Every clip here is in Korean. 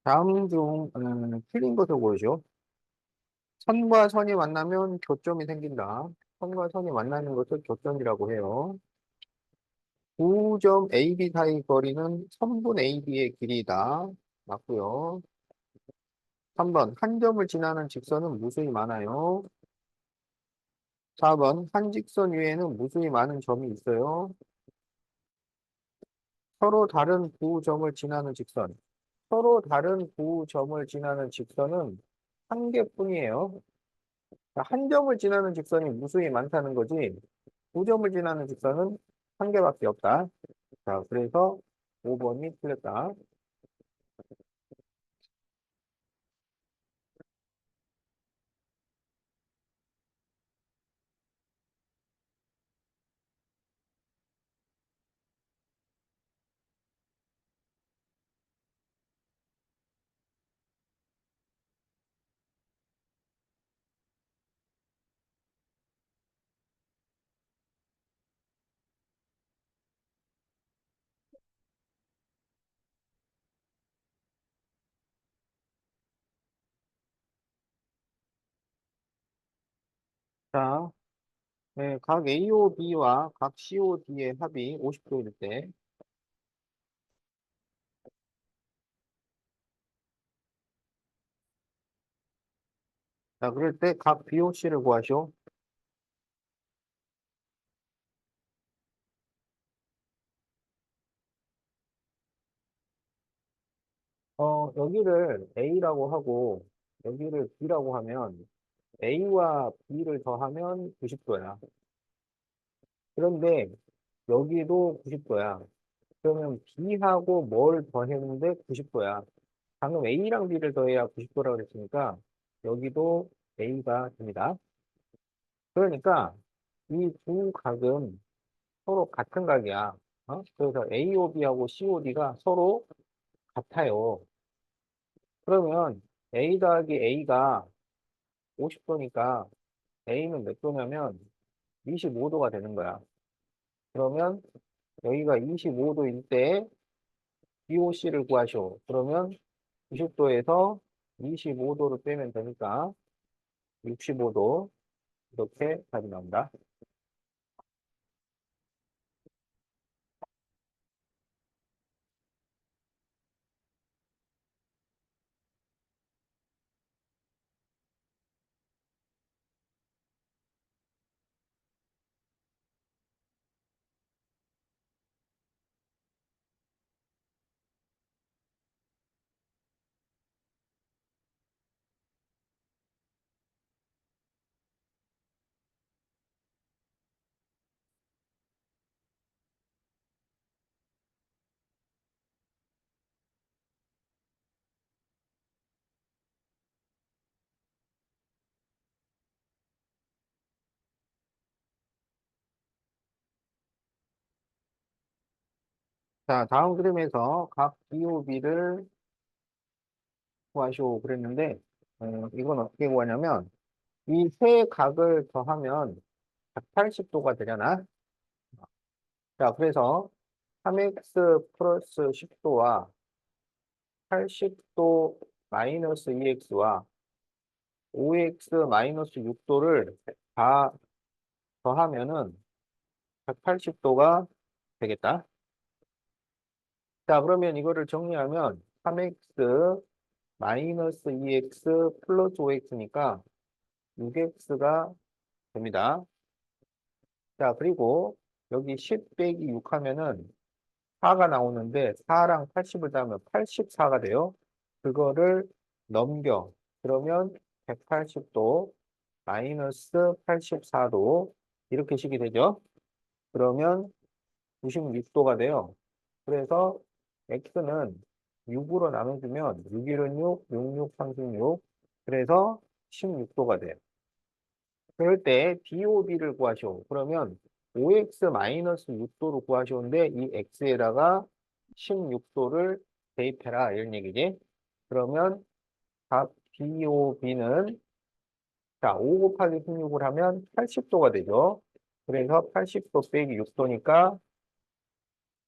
다음 중 틀린 것을 고르시오. 선과 선이 만나면 교점이 생긴다. 선과 선이 만나는 것을 교점이라고 해요. 구점 AB 사이 거리는 선분 AB의 길이다. 맞고요. 3번, 한 점을 지나는 직선은 무수히 많아요. 4번, 한 직선 위에는 무수히 많은 점이 있어요. 서로 다른 구점을 지나는 직선. 서로 다른 구점을 지나는 직선은 한 개뿐이에요. 한 점을 지나는 직선이 무수히 많다는 거지, 두 점을 지나는 직선은 한 개밖에 없다. 자, 그래서 5번이 틀렸다. 자, 네, 각 AOB와 각 COD의 합이 50도일 때, 자, 그럴 때 각 BOC를 구하시오. 여기를 A라고 하고, 여기를 B라고 하면, A와 B를 더하면 90도야. 그런데, 여기도 90도야. 그러면 B하고 뭘 더했는데 90도야. 방금 A랑 B를 더해야 90도라고 그랬으니까, 여기도 A가 됩니다. 그러니까, 이 두 각은 서로 같은 각이야. 그래서 AOB하고 COD가 서로 같아요. 그러면 A 더하기 A가 50도니까 A는 몇 도냐면 25도가 되는 거야. 그러면 여기가 25도일 때 BOC를 구하시오. 그러면 90도에서 25도를 빼면 되니까 65도 이렇게 답이 나온다. 자, 다음 그림에서 각 BOB를 구하시오 그랬는데, 이건 어떻게 구하냐면 이 세 각을 더하면 180도가 되잖아. 자, 그래서 3x 플러스 10도와 80도 마이너스 2x와 5x 마이너스 6도를 다 더하면은 180도가 되겠다. 자, 그러면 이거를 정리하면 3x 마이너스 2x 플러스 5x니까 6x가 됩니다. 자, 그리고 여기 10 빼기 6 하면은 4가 나오는데 4랑 80을 더하면 84가 돼요. 그거를 넘겨. 그러면 180도 마이너스 84도 이렇게 식이 되죠. 그러면 96도가 돼요. 그래서 x는 6으로 나눠주면 6, 1은 6, 6, 6, 36. 그래서 16도가 돼요. 그럴 때 DOB를 구하시오. 그러면 5x 마이너스 6도로 구하시오인데 이 x에다가 16도를 대입해라 이런 얘기지. 그러면 각 DOB는 자, 5 곱하기 16을 하면 80도가 되죠. 그래서 80도 빼기 6도니까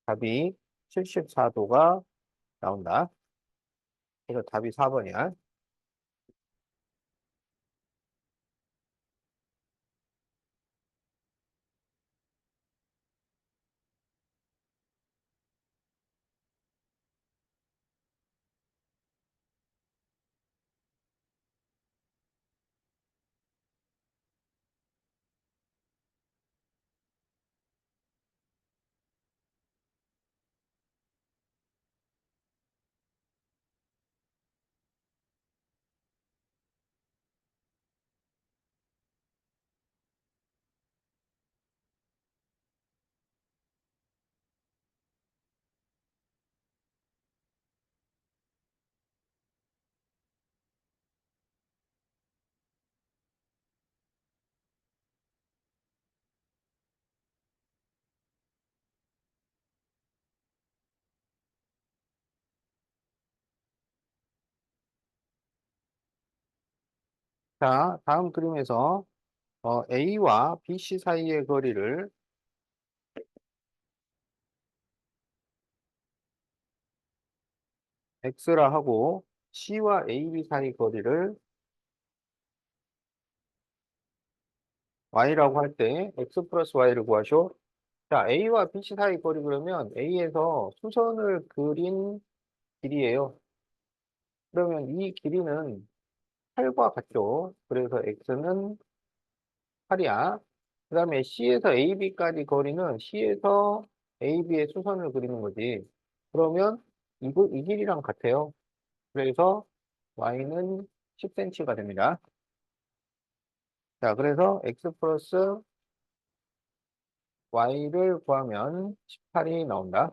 답이 74도가 나온다. 그래서 답이 4번이야. 자, 다음 그림에서 A와 BC 사이의 거리를 X라 하고 C와 AB 사이 거리를 Y라고 할 때 X 플러스 Y를 구하쇼. 자, A와 BC 사이 거리 그러면 A에서 수선을 그린 길이에요. 그러면 이 길이는 8과 같죠. 그래서 X는 8이야. 그 다음에 C에서 AB까지 거리는 C에서 AB의 수선을 그리는 거지. 그러면 이 길이랑 같아요. 그래서 Y는 10cm가 됩니다. 자, 그래서 X 플러스 Y를 구하면 18이 나온다.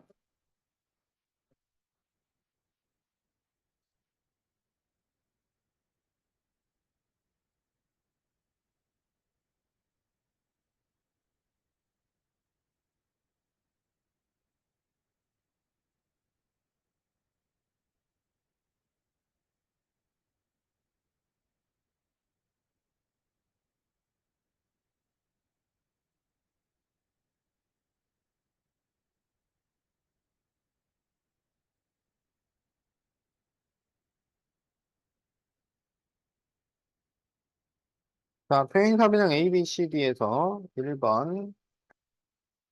자, 표현사변형 ABCD에서 1번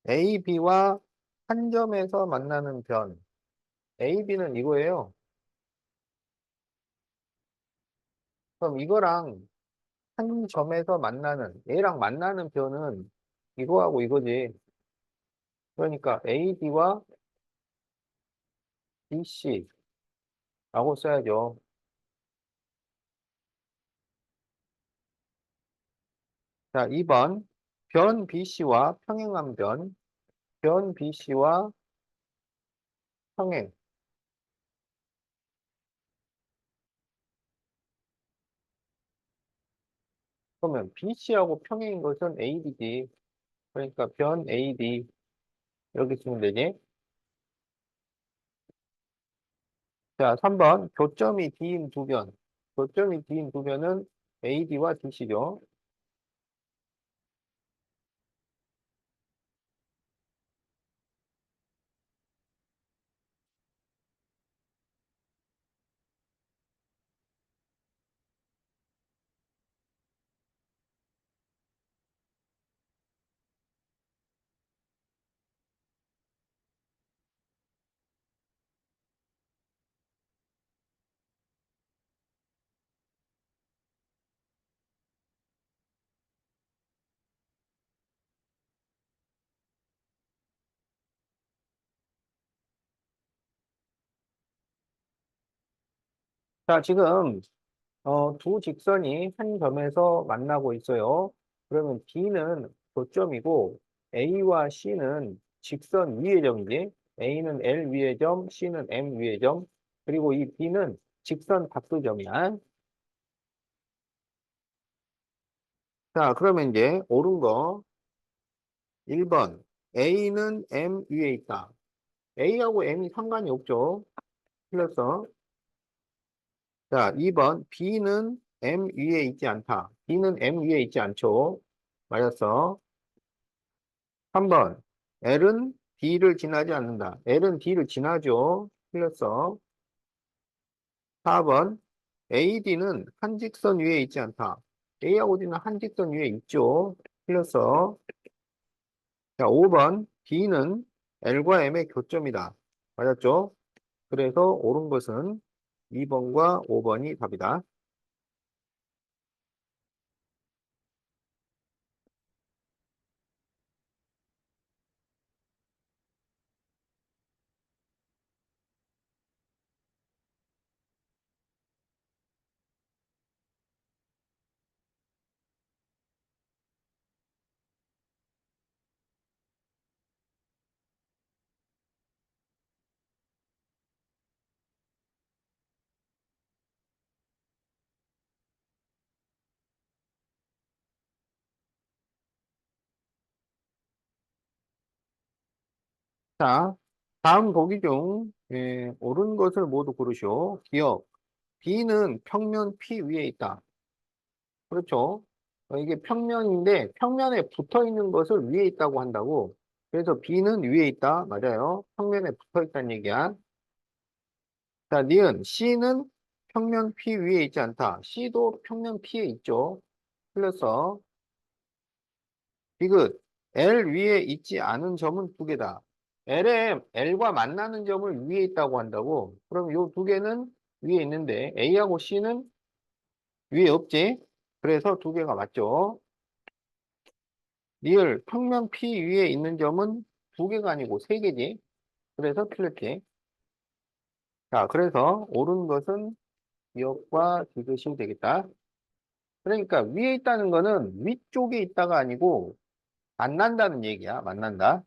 AB와 한 점에서 만나는 변. AB는 이거예요. 그럼 이거랑 한 점에서 만나는, 얘랑 만나는 변은 이거하고 이거지. 그러니까 AB와 BC라고 써야죠. 자, 2번 변 BC와 평행한 변 BC와 평행. 그러면 BC하고 평행인 것은 AB지. 그러니까 변 AD 이렇게 쓰면 되지. 자, 3번 교점이 D인 두 변. 교점이 D인 두 변은 AD와 DC죠. 자, 지금 두 직선이 한 점에서 만나고 있어요. 그러면 D는 교점이고 A와 C는 직선 위의 점이지. A는 L 위의 점, C는 M 위의 점. 그리고 이 B는 직선 박두점이야. 자, 그러면 이제 옳은 거 1번 A는 M 위에 있다. A하고 M이 상관이 없죠. 틀렸어. 자, 2번 B는 M 위에 있지 않다. B는 M 위에 있지 않죠. 맞았어. 3번 L은 D를 지나지 않는다. L은 D를 지나죠. 틀렸어. 4번 AD는 한 직선 위에 있지 않다. A하고 D는 한 직선 위에 있죠. 틀렸어. 자, 5번 D는 L과 M의 교점이다. 맞았죠? 그래서 옳은 것은 2번과 5번이 답이다. 자, 다음 보기 중 옳은 것을 모두 고르시오. 기억. B는 평면 P 위에 있다. 그렇죠? 이게 평면인데 평면에 붙어 있는 것을 위에 있다고 한다고. 그래서 B는 위에 있다. 맞아요. 평면에 붙어 있다는 얘기야. 자, 니은 C는 평면 P 위에 있지 않다. C도 평면 P에 있죠. 틀렸어. 디귿. L 위에 있지 않은 점은 두 개다. L과 만나는 점을 위에 있다고 한다고. 그럼 요 두 개는 위에 있는데 A하고 C는 위에 없지? 그래서 두 개가 맞죠. 리을 평면 P 위에 있는 점은 두 개가 아니고 세 개지. 그래서 틀렸지. 자, 그래서 옳은 것은 기억과 디귿이 되겠다. 그러니까 위에 있다는 거는 위쪽에 있다가 아니고 만난다는 얘기야. 만난다.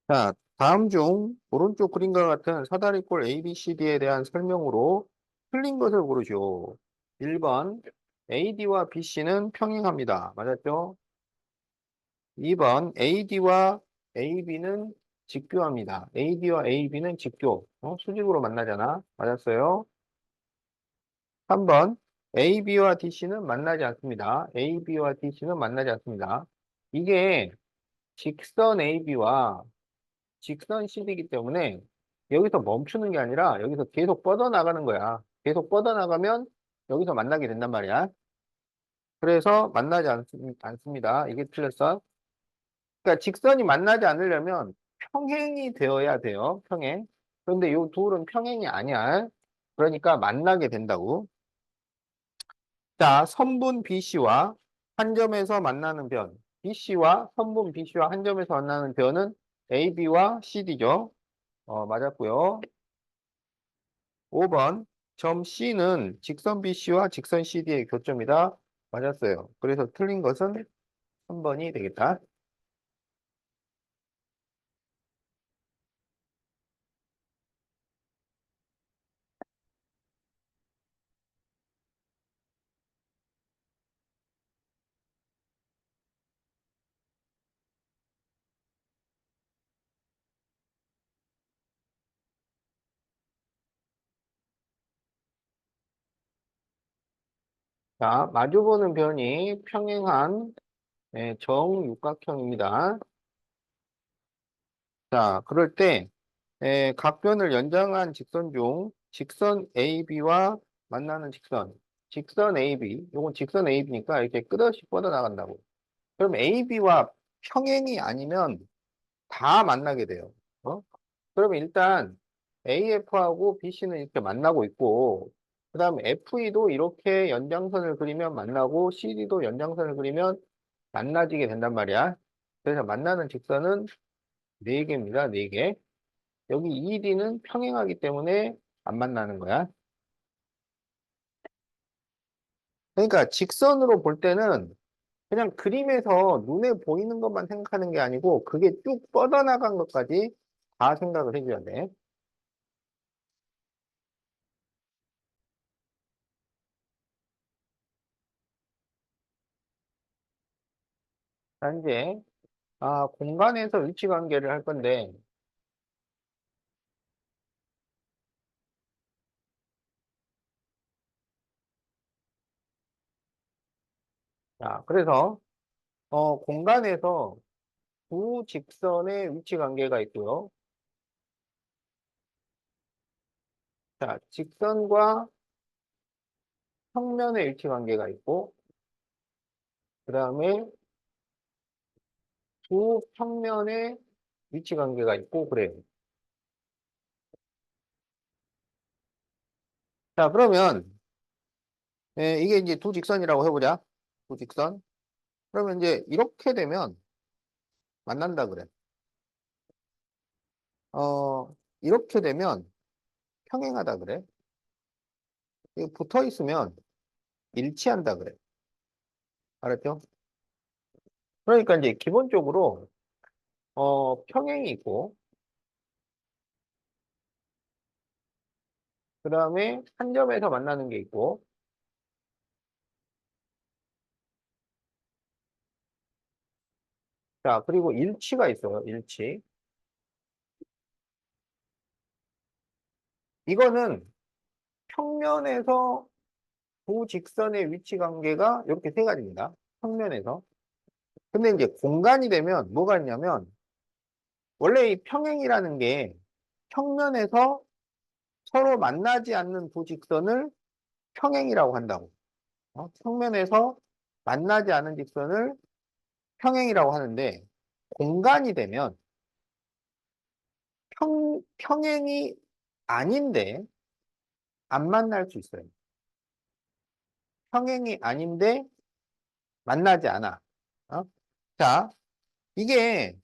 자, 다음 중 오른쪽 그림과 같은 사다리꼴 ABCD에 대한 설명으로 틀린 것을 고르시오. 1번 AD와 BC는 평행합니다. 맞았죠? 2번 AD와 AB는 직교합니다. AD와 AB는 직교. 수직으로 만나잖아. 맞았어요? 3번 AB와 DC는 만나지 않습니다. AB와 DC는 만나지 않습니다. 이게 직선 AB와 직선 CD이기 때문에 여기서 멈추는 게 아니라 여기서 계속 뻗어나가는 거야. 계속 뻗어나가면 여기서 만나게 된단 말이야. 그래서 만나지 않습니다. 이게 틀렸어. 그러니까 직선이 만나지 않으려면 평행이 되어야 돼요. 평행. 그런데 이 둘은 평행이 아니야. 그러니까 만나게 된다고. 자, 선분 BC와 한 점에서 만나는 변. BC와 선분 BC와 한 점에서 만나는 변은 AB와 CD죠. 맞았고요. 5번 점 C는 직선 BC와 직선 CD의 교점이다. 맞았어요. 그래서 틀린 것은 3번이 되겠다. 자, 마주보는 변이 평행한 정육각형입니다. 자, 그럴 때 각변을 연장한 직선 중 직선 AB와 만나는 직선, 직선 AB, 이건 직선 AB니까 이렇게 끝없이 뻗어나간다고. 그럼 AB와 평행이 아니면 다 만나게 돼요. 그러면 일단 AF하고 BC는 이렇게 만나고 있고, 그 다음에 FE도 이렇게 연장선을 그리면 만나고, CD도 연장선을 그리면 만나지게 된단 말이야. 그래서 만나는 직선은 4개입니다. 4개. 여기 ED는 평행하기 때문에 안 만나는 거야. 그러니까 직선으로 볼 때는 그냥 그림에서 눈에 보이는 것만 생각하는 게 아니고 그게 쭉 뻗어나간 것까지 다 생각을 해줘야 돼. 자, 이제, 공간에서 위치 관계를 할 건데, 자, 그래서, 공간에서 두 직선의 위치 관계가 있고요. 자, 직선과 평면의 위치 관계가 있고, 그 다음에 두 평면의 위치 관계가 있고, 그래요. 자, 그러면, 이게 이제 두 직선이라고 해보자. 두 직선. 그러면 이제 이렇게 되면 만난다 그래. 이렇게 되면 평행하다 그래. 이거 붙어 있으면 일치한다 그래. 알았죠? 그러니까 이제 기본적으로, 평행이 있고, 그 다음에 한 점에서 만나는 게 있고, 자, 그리고 일치가 있어요. 일치. 이거는 평면에서 두 직선의 위치 관계가 이렇게 세 가지입니다. 평면에서. 근데 이제 공간이 되면 뭐가 있냐면, 원래 이 평행이라는 게 평면에서 서로 만나지 않는 두 직선을 평행이라고 한다고. 평면에서 만나지 않은 직선을 평행이라고 하는데, 공간이 되면 평행이 아닌데 안 만날 수 있어요. 평행이 아닌데 만나지 않아. 어? 자, 이게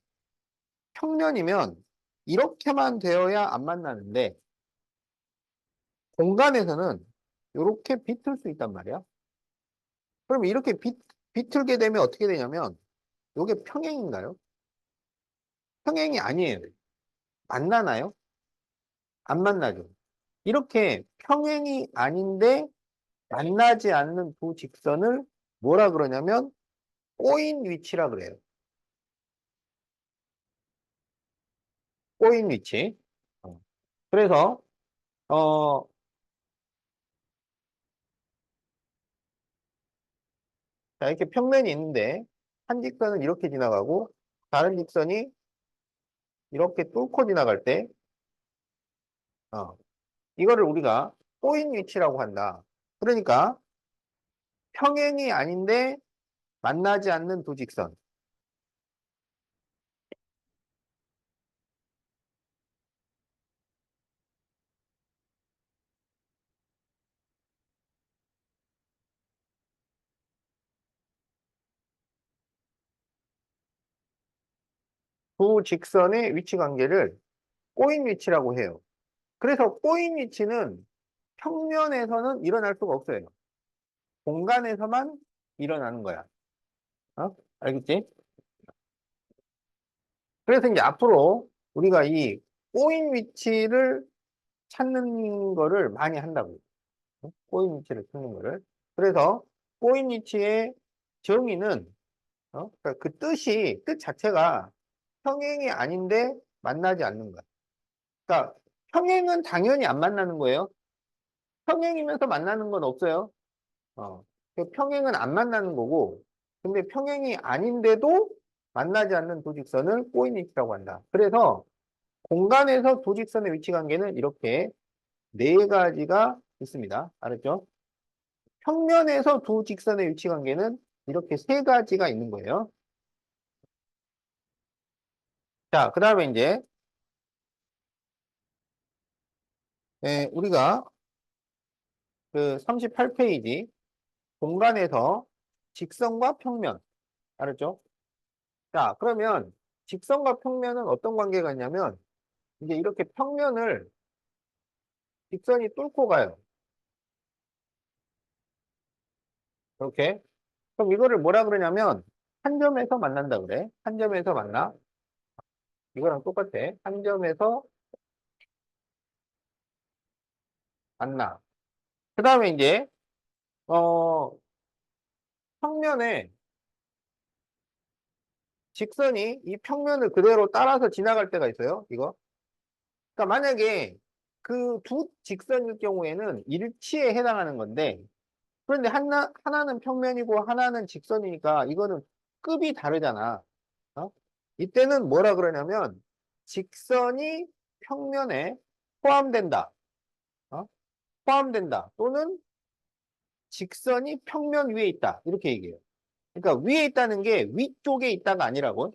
평면이면 이렇게만 되어야 안 만나는데 공간에서는 이렇게 비틀 수 있단 말이야. 그럼 이렇게 비틀게 되면 어떻게 되냐면 이게 평행인가요? 평행이 아니에요. 만나나요? 안 만나죠. 이렇게 평행이 아닌데 만나지 않는 두 직선을 뭐라 그러냐면 꼬인 위치라 그래요. 꼬인 위치. 어. 그래서 어, 자, 이렇게 평면이 있는데 한 직선은 이렇게 지나가고 다른 직선이 이렇게 뚫고 지나갈 때 어, 이거를 우리가 꼬인 위치라고 한다. 그러니까 평행이 아닌데 만나지 않는 두 직선. 두 직선의 위치 관계를 꼬인 위치라고 해요. 그래서 꼬인 위치는 평면에서는 일어날 수가 없어요. 공간에서만 일어나는 거야. 알겠지? 그래서 이제 앞으로 우리가 이 꼬인 위치를 찾는 거를 많이 한다고. 꼬인 위치를 찾는 거를. 그래서 꼬인 위치의 정의는, 그러니까 그 뜻 자체가 평행이 아닌데 만나지 않는 거야. 그러니까 평행은 당연히 안 만나는 거예요. 평행이면서 만나는 건 없어요. 그 평행은 안 만나는 거고, 근데 평행이 아닌데도 만나지 않는 두 직선을 꼬인 위치라고 한다. 그래서 공간에서 두 직선의 위치 관계는 이렇게 네 가지가 있습니다. 알았죠? 평면에서 두 직선의 위치 관계는 이렇게 세 가지가 있는 거예요. 자, 그 다음에 이제 우리가 그 38페이지 공간에서 직선과 평면 알았죠? 자, 그러면 직선과 평면은 어떤 관계가 있냐면 이제 이렇게 평면을 직선이 뚫고 가요. 이렇게. 그럼 이거를 뭐라 그러냐면 한 점에서 만난다 그래. 한 점에서 만나. 이거랑 똑같아. 한 점에서 만나. 그 다음에 이제 어 평면에 직선이 이 평면을 그대로 따라서 지나갈 때가 있어요. 이거. 그러니까 만약에 그 두 직선일 경우에는 일치에 해당하는 건데, 그런데 하나는 평면이고 하나는 직선이니까 이거는 급이 다르잖아. 어? 이때는 뭐라 그러냐면 직선이 평면에 포함된다. 어? 포함된다. 또는 직선이 평면 위에 있다. 이렇게 얘기해요. 그러니까 위에 있다는 게 위쪽에 있다가 아니라고.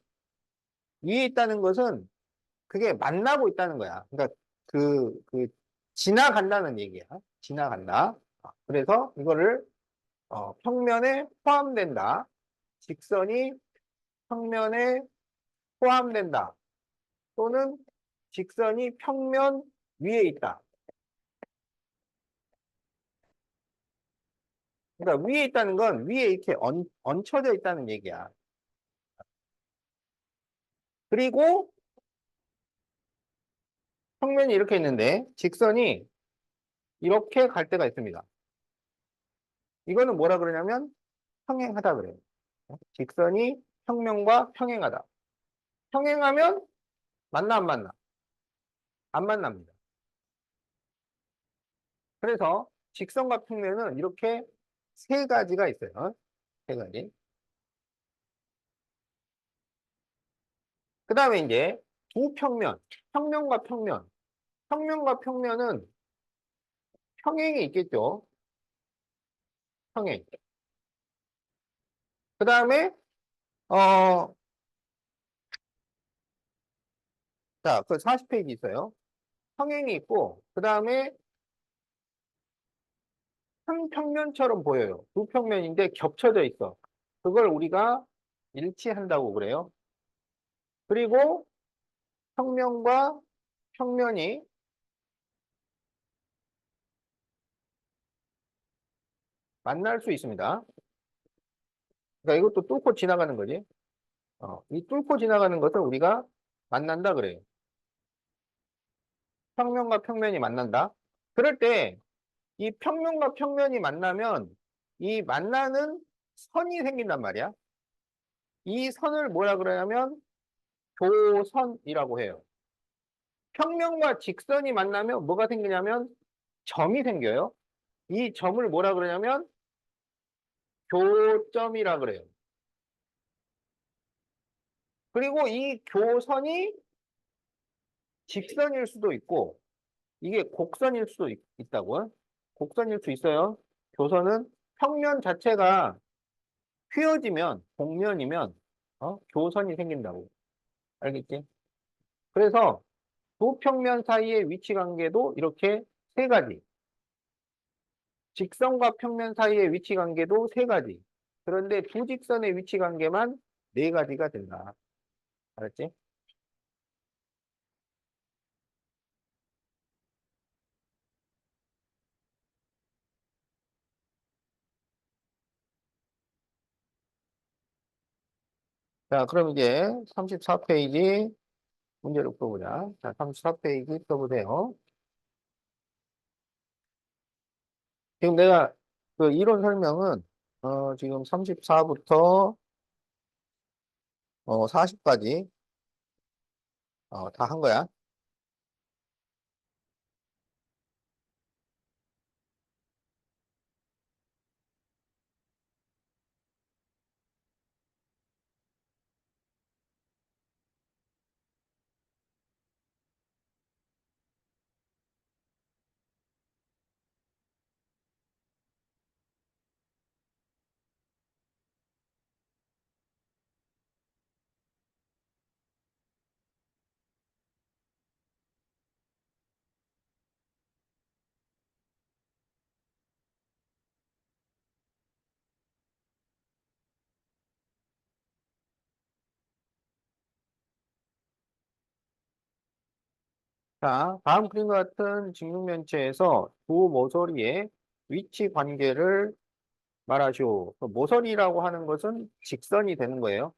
위에 있다는 것은 그게 만나고 있다는 거야. 그러니까 지나간다는 얘기야. 지나간다. 그래서 이거를 평면에 포함된다. 직선이 평면에 포함된다. 또는 직선이 평면 위에 있다. 그러니까 위에 있다는 건 위에 이렇게 얹혀져 있다는 얘기야. 그리고 평면이 이렇게 있는데 직선이 이렇게 갈 때가 있습니다. 이거는 뭐라 그러냐면 평행하다 그래요. 직선이 평면과 평행하다. 평행하면 만나 안 만나? 안 만납니다. 그래서 직선과 평면은 이렇게 세 가지가 있어요. 세 가지. 그 다음에 이제 두 평면, 평면과 평면. 평면과 평면은 평행이 있겠죠. 평행. 그 다음에 어, 자, 그 40페이지 있어요. 평행이 있고 그 다음에 한 평면처럼 보여요. 두 평면인데 겹쳐져 있어. 그걸 우리가 일치한다고 그래요. 그리고 평면과 평면이 만날 수 있습니다. 그러니까 이것도 뚫고 지나가는 거지. 이 뚫고 지나가는 것을 우리가 만난다 그래요. 평면과 평면이 만난다. 그럴 때 이 평면과 평면이 만나면 이 만나는 선이 생긴단 말이야. 이 선을 뭐라 그러냐면 교선이라고 해요. 평면과 직선이 만나면 뭐가 생기냐면 점이 생겨요. 이 점을 뭐라 그러냐면 교점이라 그래요. 그리고 이 교선이 직선일 수도 있고 이게 곡선일 수도 있다고요. 곡선일 수 있어요. 교선은 평면 자체가 휘어지면 곡면이면 교선이 생긴다고. 알겠지? 그래서 두 평면 사이의 위치 관계도 이렇게 세 가지. 직선과 평면 사이의 위치 관계도 세 가지. 그런데 두 직선의 위치 관계만 네 가지가 된다. 알았지? 자, 그럼 이제 34페이지 문제를 풀어보자. 자, 34페이지 써보세요. 지금 내가 그 이론 설명은 지금 34부터 40까지 다 한 거야. 자, 다음 그림과 같은 직육면체에서 두 모서리의 위치 관계를 말하시오. 그 모서리라고 하는 것은 직선이 되는 거예요.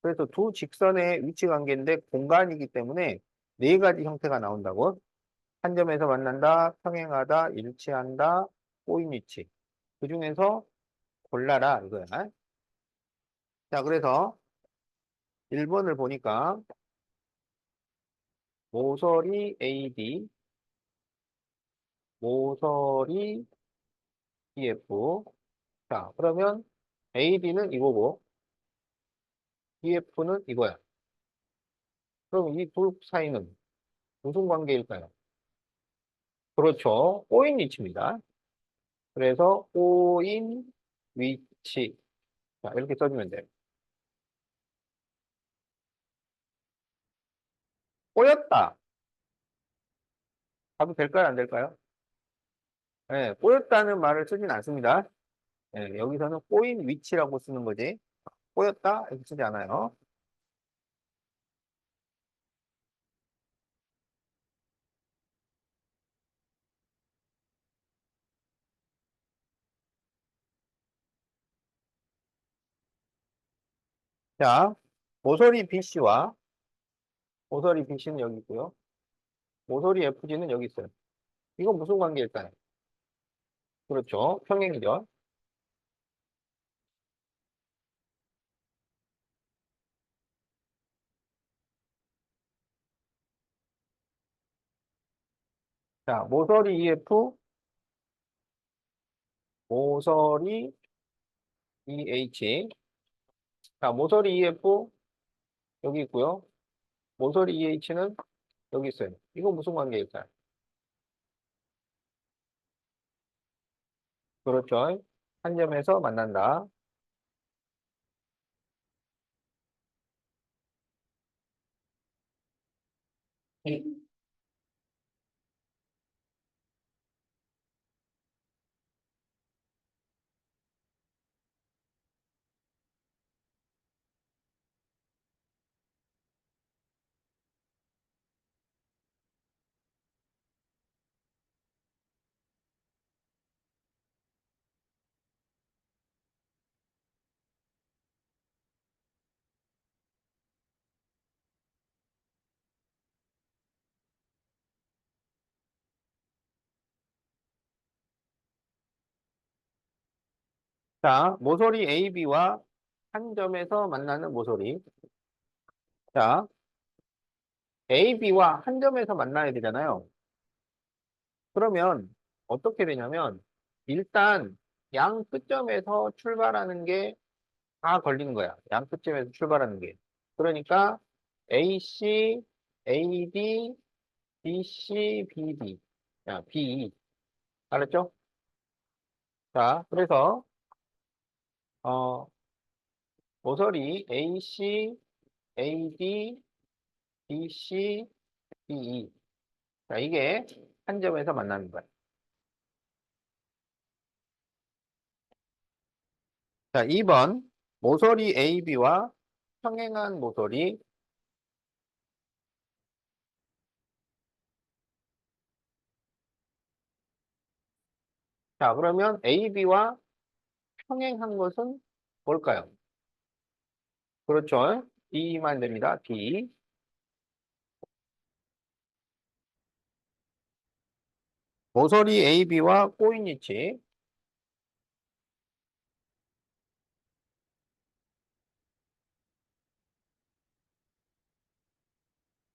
그래서 두 직선의 위치 관계인데 공간이기 때문에 네 가지 형태가 나온다고. 한 점에서 만난다, 평행하다, 일치한다, 꼬인 위치. 그 중에서 골라라 이거야. 자, 그래서 1번을 보니까 모서리 AD, 모서리 BF. 자, 그러면 AD는 이거고 BF는 이거야. 그럼 이 둘 사이는 무슨 관계일까요? 그렇죠. 꼬인 위치입니다. 그래서 꼬인 위치. 자, 이렇게 써주면 돼요. 꼬였다. 가도 될까요? 안 될까요? 네, 꼬였다는 말을 쓰진 않습니다. 네, 여기서는 꼬인 위치라고 쓰는 거지. 꼬였다? 이렇게 쓰지 않아요. 자, 모서리 BC와 모서리 BC는 여기 있고요. 모서리 FG는 여기 있어요. 이건 무슨 관계일까요? 그렇죠. 평행이죠. 자, 모서리 EF, 모서리 EH. 자, 모서리 EF 여기 있고요. 모서리 EH는 여기 있어요. 이건 무슨 관계일까요? 그렇죠. 한 점에서 만난다. 자, 모서리 AB와 한 점에서 만나는 모서리. 자, AB와 한 점에서 만나야 되잖아요. 그러면 어떻게 되냐면 일단 양 끝점에서 출발하는 게 다 걸리는 거야. 양 끝점에서 출발하는 게. 그러니까 AC, AD, BC, BD. 야, B. 알았죠? 자, 그래서 어, 모서리 AC, AD, BC, BE. 자, 이게 한 점에서 만나는 거야. 자, 2번 모서리 AB와 평행한 모서리. 자, 그러면 AB와 평행한 것은 뭘까요? 그렇죠. D만 됩니다. D. 모서리 AB와 꼬인 위치.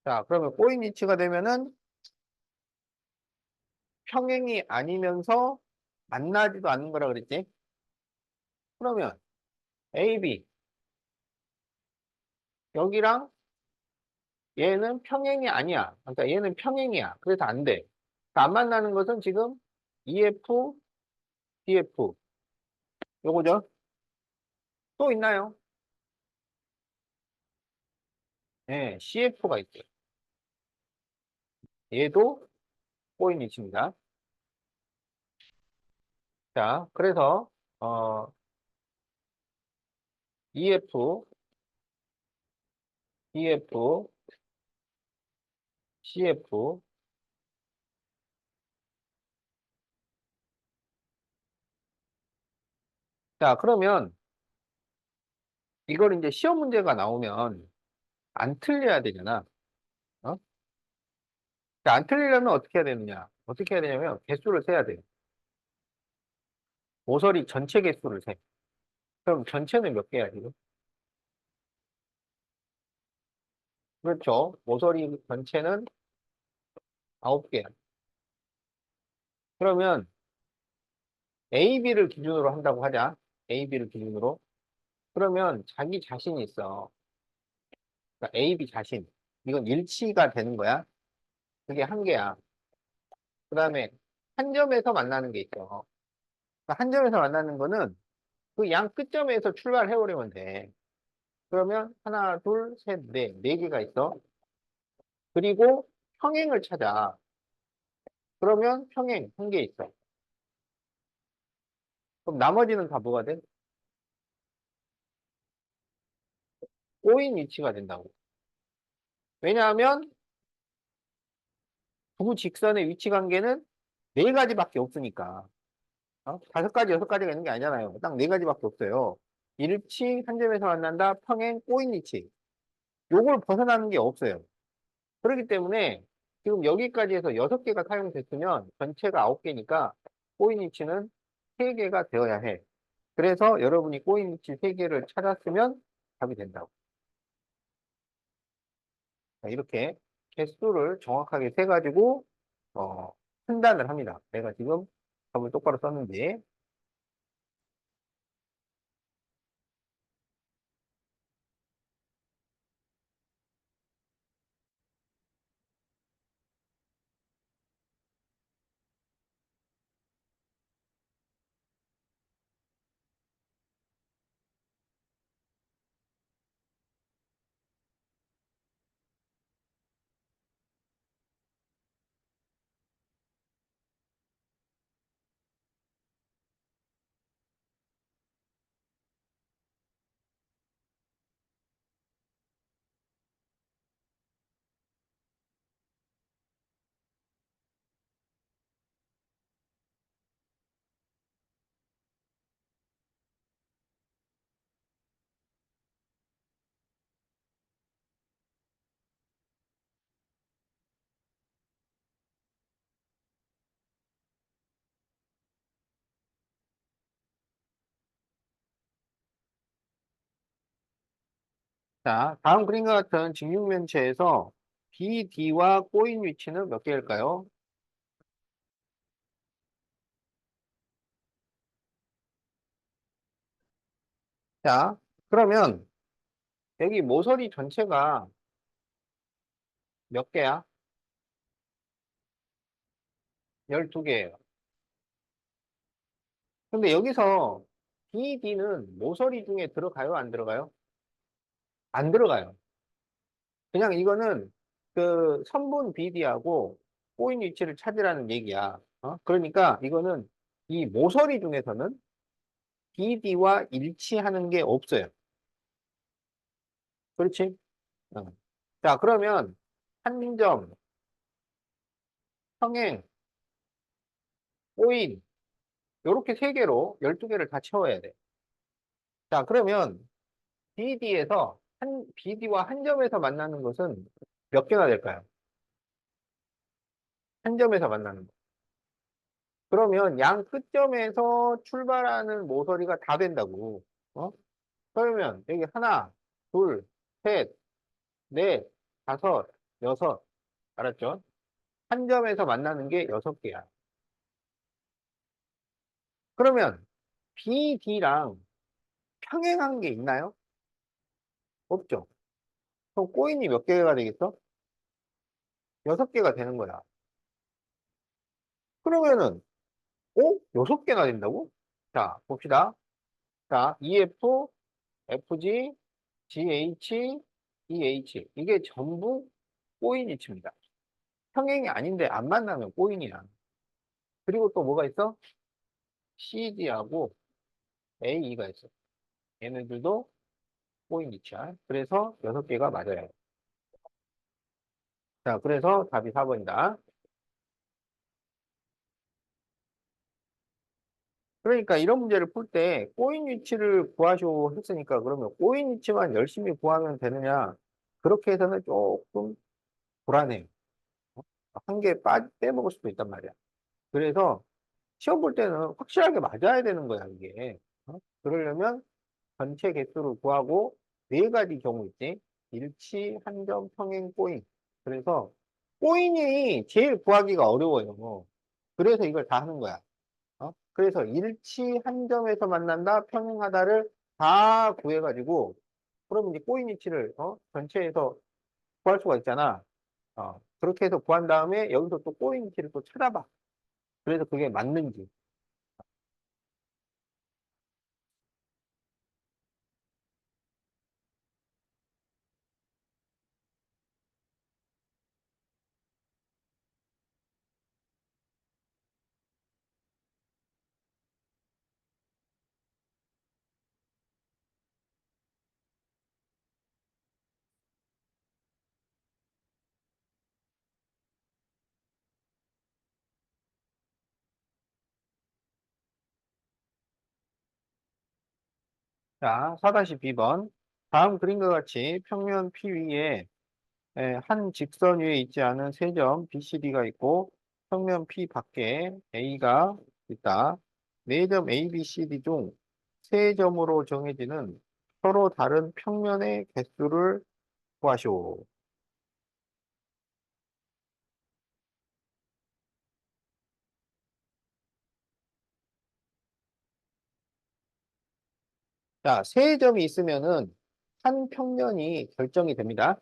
자, 그러면 꼬인 위치가 되면은 평행이 아니면서 만나지도 않는 거라 그랬지? 그러면 AB 여기랑 얘는 평행이 아니야. 그러니까 얘는 평행이야. 그래서 안 돼. 그러니까 안 만나는 것은 지금 EF, DF 요거죠? 또 있나요? 네, CF가 있어요. 얘도 꼬인 위치입니다. 자, 그래서 EF, DF, CF. 자, 그러면 이걸 이제 시험 문제가 나오면 안 틀려야 되잖아. 어? 자, 안 틀리려면 어떻게 해야 되느냐? 어떻게 해야 되냐면 개수를 세야 돼요. 모서리 전체 개수를 세. 그럼 전체는 몇 개야, 지금? 그렇죠. 모서리 전체는 9개야. 그러면 A, B를 기준으로 한다고 하자. A, B를 기준으로. 그러면 자기 자신이 있어. 그러니까 A, B 자신. 이건 일치가 되는 거야. 그게 한 개야. 그 다음에 한 점에서 만나는 게 있어. 그러니까 한 점에서 만나는 거는 그 양 끝점에서 출발해버리면 돼. 그러면 하나, 둘, 셋, 넷, 네 개가 있어. 그리고 평행을 찾아. 그러면 평행 한 개 있어. 그럼 나머지는 다 뭐가 돼? 꼬인 위치가 된다고. 왜냐하면 두 직선의 위치 관계는 네 가지밖에 없으니까. 다섯 가지, 여섯 가지가 있는 게 아니잖아요. 딱 네 가지밖에 없어요. 일치, 한 점에서 만난다, 평행, 꼬인 위치. 요걸 벗어나는 게 없어요. 그렇기 때문에 지금 여기까지 해서 여섯 개가 사용됐으면 전체가 아홉 개니까 꼬인 위치는 세 개가 되어야 해. 그래서 여러분이 꼬인 위치 세 개를 찾았으면 답이 된다고. 자, 이렇게 개수를 정확하게 세가지고 판단을 합니다. 내가 지금 답을 똑바로 썼는지. 자, 다음 그림과 같은 직육면체에서 BD와 꼬인 위치는 몇 개일까요? 자, 그러면 여기 모서리 전체가 몇 개야? 12개예요. 근데 여기서 BD는 모서리 중에 들어가요? 안 들어가요? 안 들어가요. 그냥 이거는 그 선분 BD하고 꼬인 위치를 찾으라는 얘기야. 그러니까 이거는 이 모서리 중에서는 BD와 일치하는 게 없어요. 그렇지? 어. 자, 그러면 한 점, 평행, 꼬인, 요렇게 세 개로 12개를 다 채워야 돼. 자, 그러면 BD와 한 점에서 만나는 것은 몇 개나 될까요? 한 점에서 만나는 거. 그러면 양 끝점에서 출발하는 모서리가 다 된다고. 어? 그러면 여기 하나, 둘, 셋, 넷, 다섯, 여섯. 알았죠? 한 점에서 만나는 게 여섯 개야. 그러면 BD랑 평행한 게 있나요? 없죠. 그럼 꼬인이 몇 개가 되겠어? 여섯 개가 되는 거야. 그러면은, 여섯 개나 된다고? 자, 봅시다. 자, EF, FG, GH, EH. 이게 전부 꼬인 위치입니다. 평행이 아닌데 안 만나면 꼬인이야. 그리고 또 뭐가 있어? CD하고 AE가 있어. 얘네들도 꼬인 위치야. 그래서 여섯 개가 맞아요. 자, 그래서 답이 4번이다. 그러니까 이런 문제를 풀 때 꼬인 위치를 구하시오 했으니까 그러면 꼬인 위치만 열심히 구하면 되느냐? 그렇게 해서는 조금 불안해요. 한 개 빼먹을 수도 있단 말이야. 그래서 시험 볼 때는 확실하게 맞아야 되는 거야, 이게. 그러려면 전체 개수를 구하고 네 가지 경우 있지. 일치, 한 점, 평행, 꼬인. 그래서 꼬인이 제일 구하기가 어려워요. 그래서 이걸 다 하는 거야. 그래서 일치 한 점에서 만난다, 평행하다를 다 구해가지고, 그러면 이제 꼬인 위치를, 전체에서 구할 수가 있잖아. 그렇게 해서 구한 다음에 여기서 또 꼬인 위치를 또 찾아봐. 그래서 그게 맞는지. 자, 4-B번. 다음 그림과 같이 평면 P 위에 한 직선 위에 있지 않은 세 점 BCD가 있고 평면 P 밖에 A가 있다. 네 점 A, B, C, D 중 세 점으로 정해지는 서로 다른 평면의 개수를 구하시오. 자, 세 점이 있으면은 한 평면이 결정이 됩니다.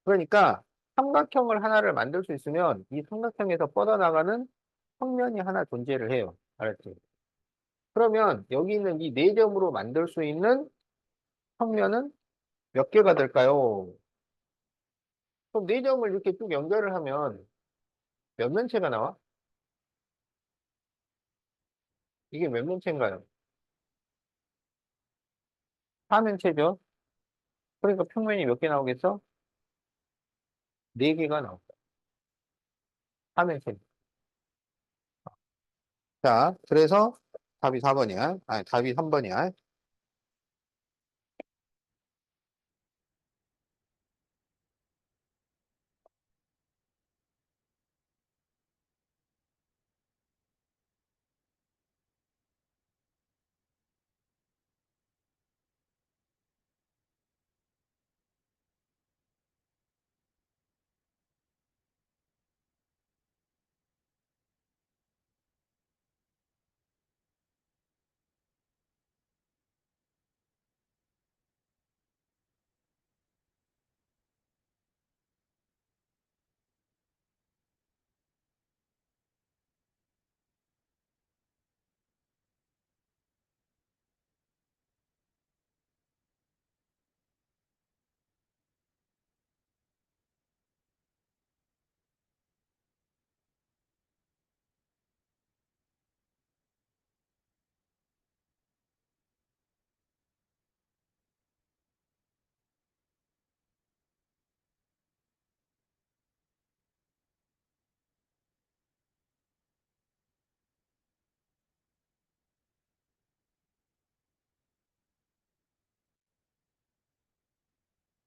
그러니까 삼각형을 하나를 만들 수 있으면 이 삼각형에서 뻗어나가는 평면이 하나 존재를 해요. 알았지? 그러면 여기 있는 이 네 점으로 만들 수 있는 평면은 몇 개가 될까요? 그럼 네 점을 이렇게 쭉 연결을 하면 몇 면체가 나와? 이게 몇 면체인가요? 4면체죠? 그러니까 평면이 몇 개 나오겠어? 4개가 나온다. 4면체. 자, 그래서 답이 4번이야. 아니, 답이 3번이야.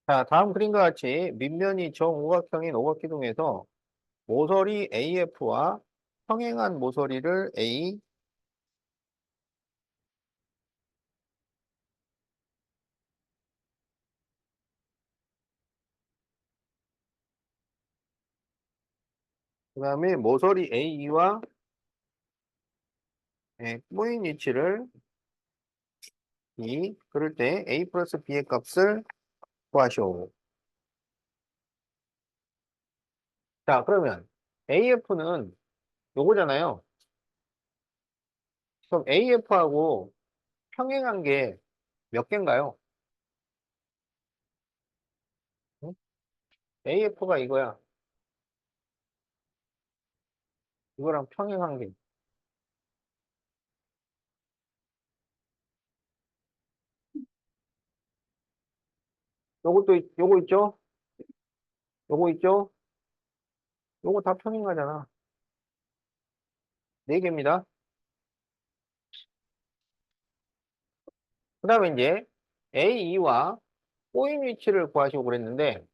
자, 다음 그림과 같이 밑면이 정오각형인 오각기둥에서 모서리 AF와 평행한 모서리를 A, 그 다음에 모서리 A와 꼬인 위치를 B, 그럴 때 A 플러스 B의 값을 구하시오. 자, 그러면 AF는 요거잖아요. 그럼 AF하고 평행한 게 몇 개인가요? AF가 이거야. 이거랑 평행한 게. 요거 있죠? 요거 있죠? 요거 다 평행하잖아. 네 개입니다. 그 다음에 이제 AE와 꼬인 위치를 구하시고 그랬는데,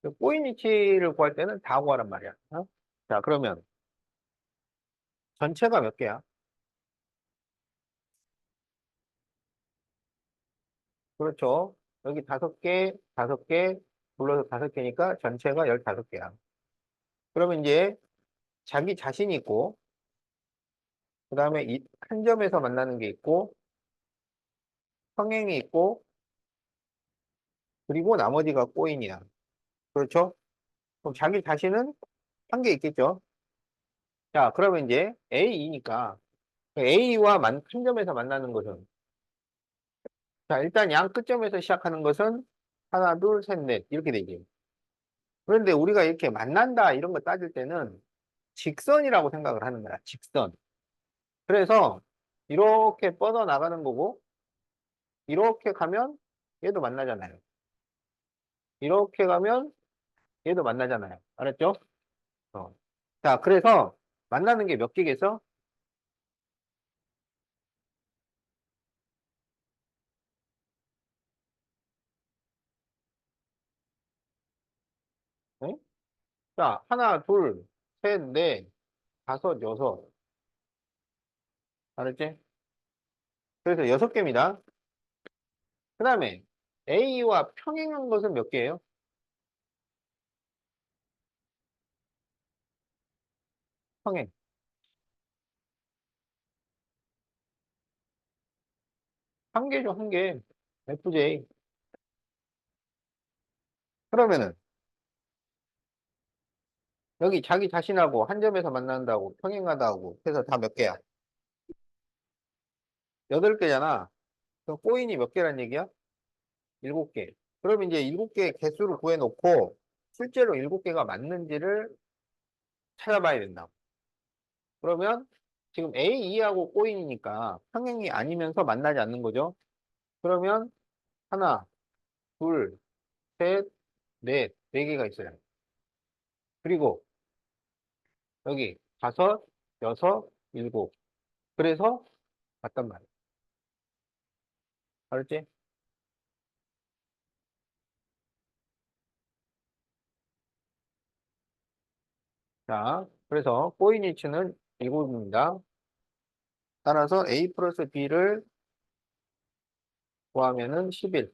그 꼬인 위치를 구할 때는 다 구하란 말이야. 자, 그러면 전체가 몇 개야? 그렇죠. 여기 5개, 5개, 불러서 5개니까 전체가 15개야. 그러면 이제 자기 자신이 있고, 그 다음에 한 점에서 만나는 게 있고, 평행이 있고, 그리고 나머지가 꼬인이야. 그렇죠? 그럼 자기 자신은 한 개 있겠죠? 자, 그러면 이제 A이니까 A와 한 점에서 만나는 것은, 자, 일단 양 끝점에서 시작하는 것은 하나, 둘, 셋, 넷 이렇게 되지. 그런데 우리가 이렇게 만난다 이런 거 따질 때는 직선이라고 생각을 하는 거야. 직선. 그래서 이렇게 뻗어 나가는 거고 이렇게 가면 얘도 만나잖아요. 이렇게 가면 얘도 만나잖아요. 알았죠? 어. 자, 그래서 만나는 게 몇 개겠어? 네? 자, 하나, 둘, 셋, 넷, 다섯, 여섯. 알았지? 그래서 6개입니다. 그 다음에 A와 평행한 것은 몇 개예요? 평행. 한 개죠, 한 개. FJ. 그러면은 여기 자기 자신하고 한 점에서 만난다고 평행하다고 해서 다 몇 개야? 8개잖아. 그럼 꼬인이 몇 개란 얘기야? 7개. 그럼 이제 7개 개수를 구해놓고 실제로 7개가 맞는지를 찾아봐야 된다. 그러면 지금 A, E하고 꼬인이니까 평행이 아니면서 만나지 않는 거죠. 그러면 하나, 둘, 셋, 넷, 4개가 있어요. 그리고 여기 다섯, 여섯, 일곱. 그래서 맞단 말이야. 알았지? 자, 그래서 꼬인 위치는 7입니다. 따라서 A 플러스 B를 구하면은 11.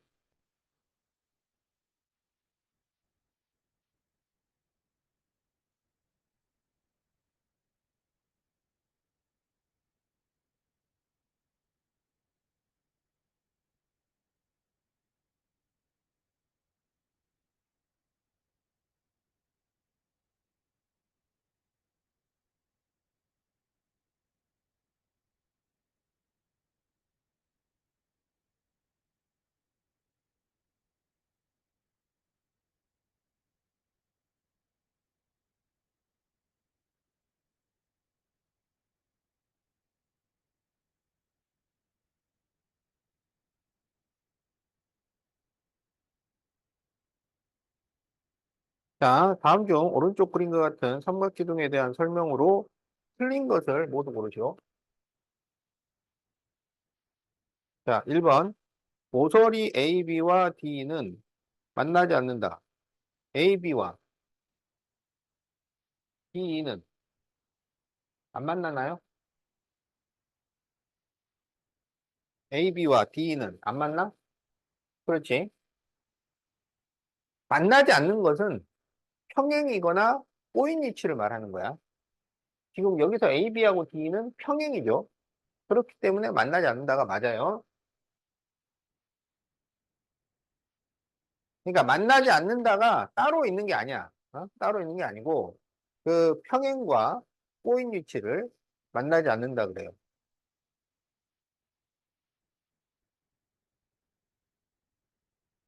자, 다음 중 오른쪽 그림과 같은 삼각기둥에 대한 설명으로 틀린 것을 모두 고르시오. 자, 1번. 모서리 AB와 D는 만나지 않는다. AB와 D는 안 만나나요? AB와 D는 안 만나? 그렇지. 만나지 않는 것은 평행이거나 꼬인 위치를 말하는 거야. 지금 여기서 AB하고 D는 평행이죠. 그렇기 때문에 만나지 않는다가 맞아요. 그러니까 만나지 않는다가 따로 있는 게 아니야. 따로 있는 게 아니고 그 평행과 꼬인 위치를 만나지 않는다 그래요.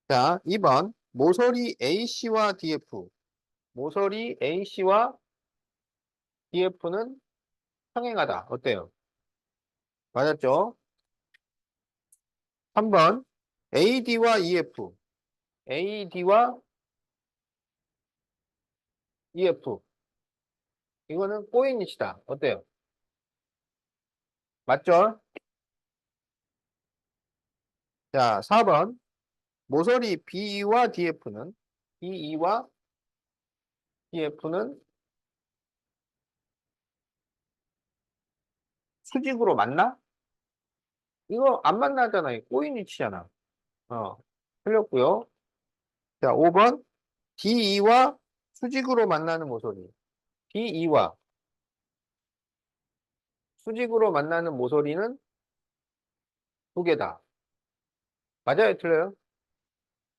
자, 2번 모서리 AC와 DF. 모서리 AC와 DF는 평행하다. 어때요? 맞았죠? 3번 AD와 EF. AD와 EF. 이거는 꼬인 위치다. 어때요? 맞죠? 자, 4번 모서리 BE와 DF는 BE와 DF는 수직으로 만나? 이거 안 만나잖아요. 꼬인 위치잖아. 어. 틀렸고요. 자, 5번. D2와 수직으로 만나는 모서리. D2와 수직으로 만나는 모서리는 두 개다. 맞아요? 틀려요?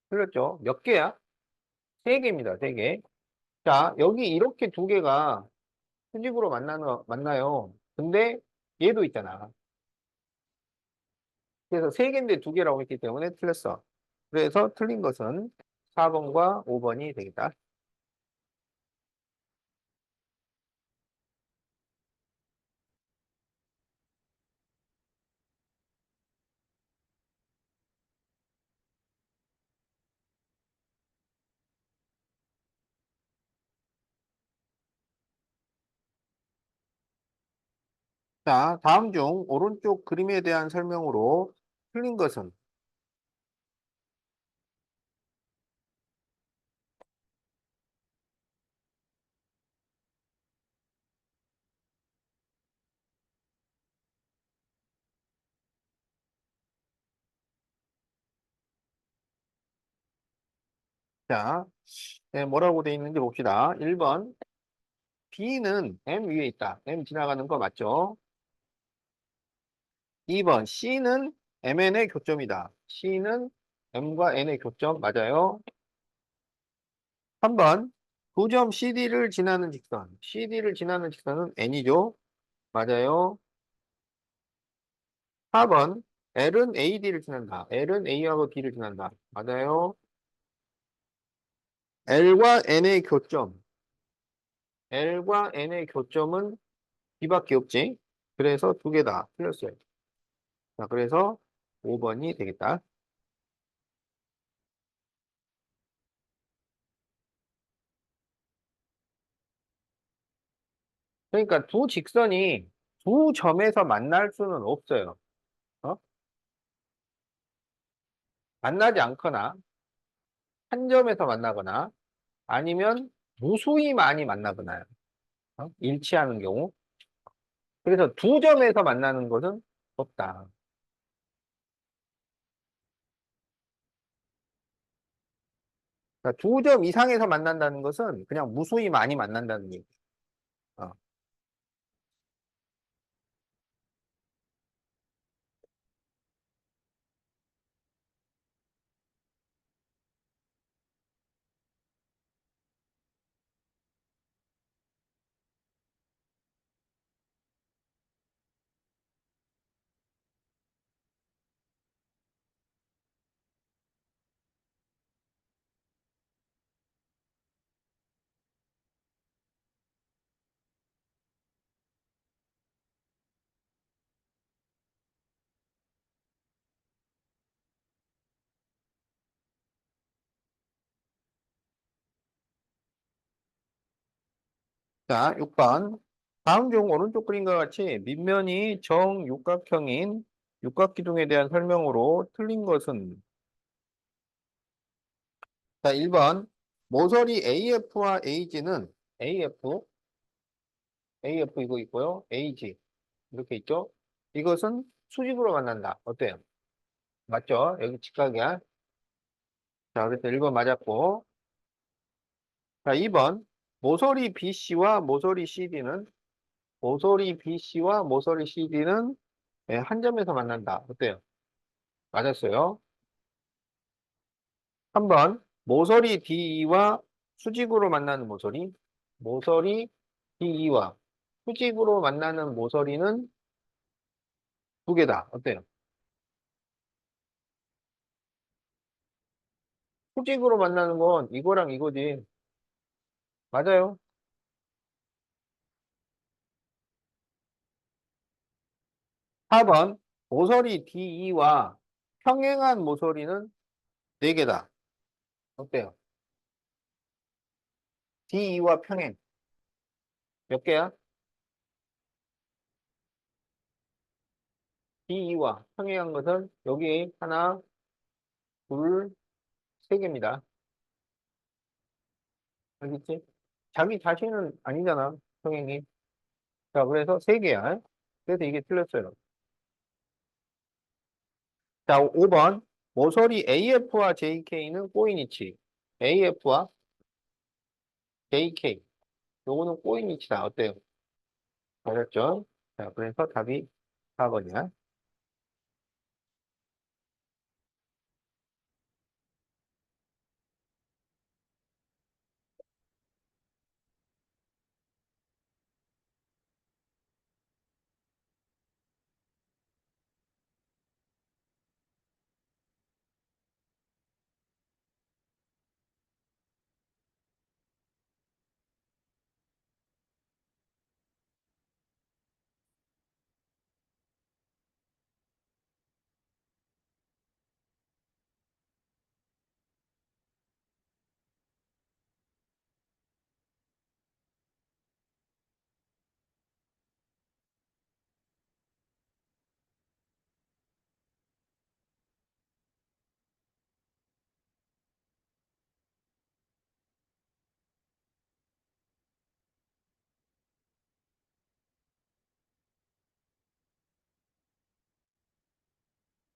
틀렸죠? 몇 개야? 세 개입니다. 세 개. 자, 여기 이렇게 두 개가 수직으로 만나요. 근데 얘도 있잖아. 그래서 세 개인데 두 개라고 했기 때문에 틀렸어. 그래서 틀린 것은 4번과 5번이 되겠다. 자, 다음 중 오른쪽 그림에 대한 설명으로 틀린 것은, 자, 네, 뭐라고 돼 있는지 봅시다. 1번, B는 M 위에 있다. M 지나가는 거 맞죠? 2번, C는 MN의 교점이다. C는 M과 N의 교점 맞아요? 3번, 두 점 CD를 지나는 직선. CD를 지나는 직선은 N이죠? 맞아요? 4번, L은 AD를 지난다. L은 A하고 D를 지난다. 맞아요? L과 N의 교점. L과 N의 교점은 B밖에 없지? 그래서 두 개 다 틀렸어요. 자, 그래서 5번이 되겠다. 그러니까 두 직선이 두 점에서 만날 수는 없어요. 어? 만나지 않거나 한 점에서 만나거나 아니면 무수히 많이 만나거나 일치하는 경우. 그래서 두 점에서 만나는 것은 없다. 그러니까 두 점 이상에서 만난다는 것은 그냥 무수히 많이 만난다는 얘기. 어. 자, 6번. 다음 중 오른쪽 그림과 같이 밑면이 정육각형인 육각기둥에 대한 설명으로 틀린 것은, 자, 1번. 모서리 AF와 AG는 AF 이거 있고요. AG 이렇게 있죠. 이것은 수직으로 만난다. 어때요? 맞죠? 여기 직각이야. 자, 그래서 1번 맞았고. 자, 2번. 모서리 BC와 모서리 CD는 한 점에서 만난다. 어때요? 맞았어요. 3번. 모서리 DE와 수직으로 만나는 모서리 DE와 수직으로 만나는 모서리는 두 개다. 어때요? 수직으로 만나는 건 이거랑 이거지. 맞아요. 4번. 모서리 DE와 평행한 모서리는 네 개다. 어때요? DE와 평행. 몇 개야? DE와 평행한 것은 여기 하나, 둘, 세 개입니다. 알겠지? 자기 자신은 아니잖아. 평행이. 자, 그래서 세 개야. 그래서 이게 틀렸어요. 자, 5번. 모서리 AF와 JK는 꼬인위치. AF와 JK. 요거는 꼬인위치다. 어때요? 어렵죠? 자, 그래서 답이 4번이야.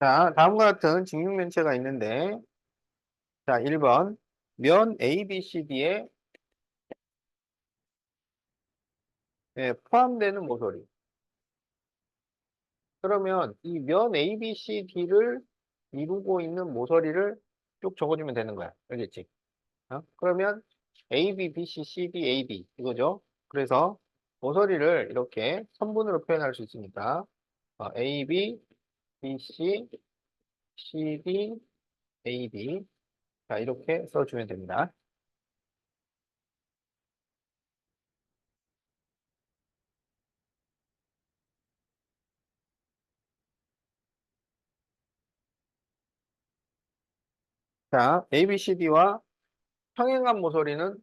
자, 다음과 같은 직육면체가 있는데, 자, 1번. 면 ABCD에 포함되는 모서리. 그러면 이 면 ABCD를 이루고 있는 모서리를 쭉 적어주면 되는 거야. 알겠지? 그러면 AB, BC, CD, AB 이거죠. 그래서 모서리를 이렇게 선분으로 표현할 수 있으니까 AB, BC, CD, AB 자 이렇게 써주면 됩니다. 자 ABCD와 평행한 모서리는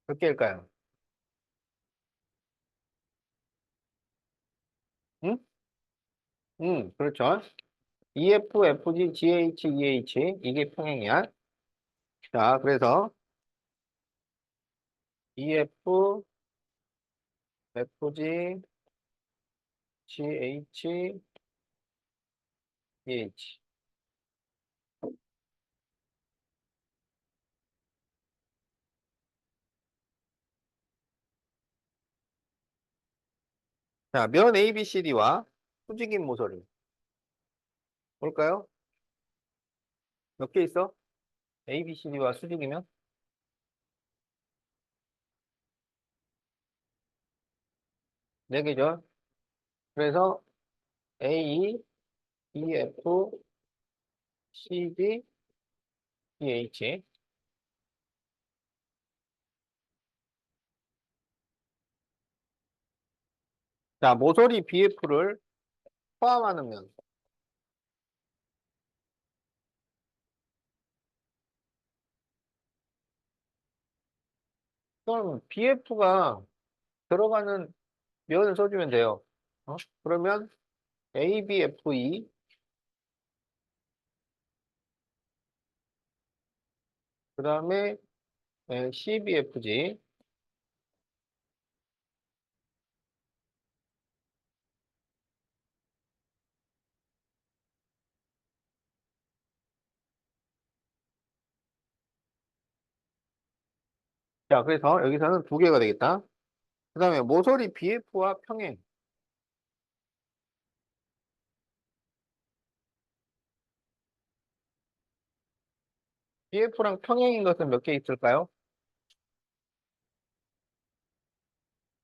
몇 개일까요? 응? 그렇죠. EF, FG, GH, EH 이게 평행이야. 자 그래서 EF, FG, GH, EH 자, 면 ABCD와 수직인 모서리. 볼까요? 몇 개 있어? ABCD와 수직이면? 네 개죠. 그래서 A, EF, CD, EH. 자, 모서리 BF를 포함하는 면. 그럼 BF가 들어가는 면을 써주면 돼요. 그러면 ABFE, 그 다음에 CBFG. 자, 그래서 여기서는 두 개가 되겠다. 그 다음에 모서리 BF와 평행. BF랑 평행인 것은 몇 개 있을까요?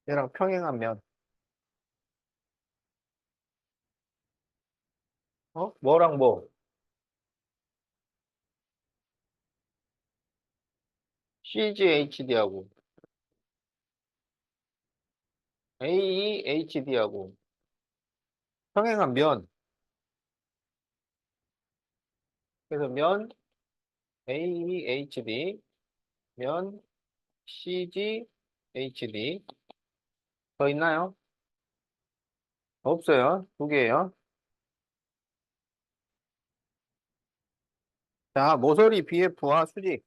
얘랑 평행한 면. 뭐랑 뭐? CGHD하고 AEHD하고 평행한 면. 그래서 면 AEHD, 면 CGHD. 더 있나요? 없어요. 두 개예요. 자, 모서리 BF와 수직.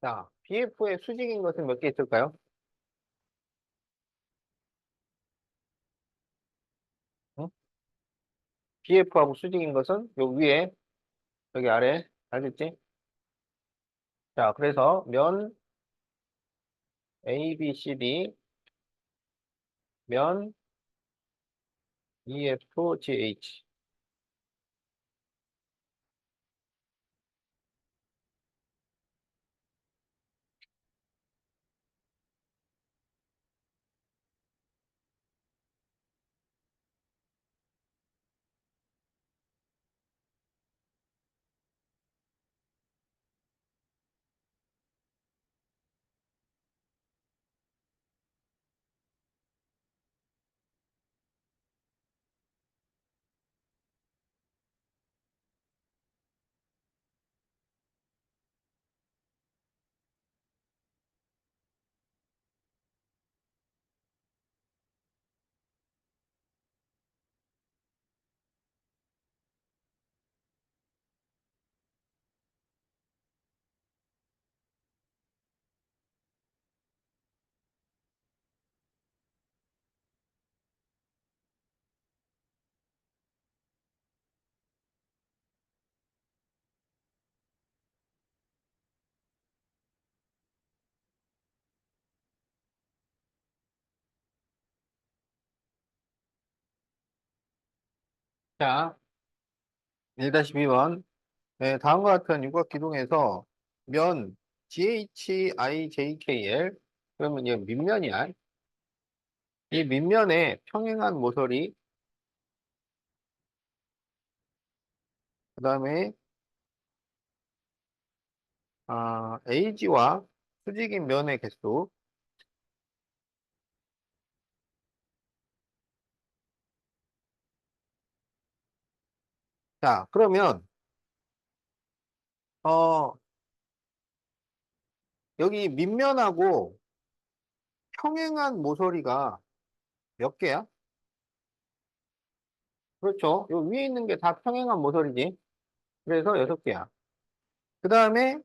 자, BF의 수직인 것은 몇 개 있을까요? BF하고 수직인 것은 요 위에, 여기 아래. 알겠지? 자, 그래서 면 ABCD, 면 EFGH. 자, 1-2번. 네, 다음과 같은 육각기둥에서 면 GHIJKL, 그러면 이게 밑면이야. 이 밑면에 평행한 모서리, 그 다음에 AG와 수직인 면의 개수. 자, 그러면 어, 여기 밑면하고 평행한 모서리가 몇 개야? 그렇죠. 요 위에 있는 게 다 평행한 모서리지. 그래서 6개야. 그 다음에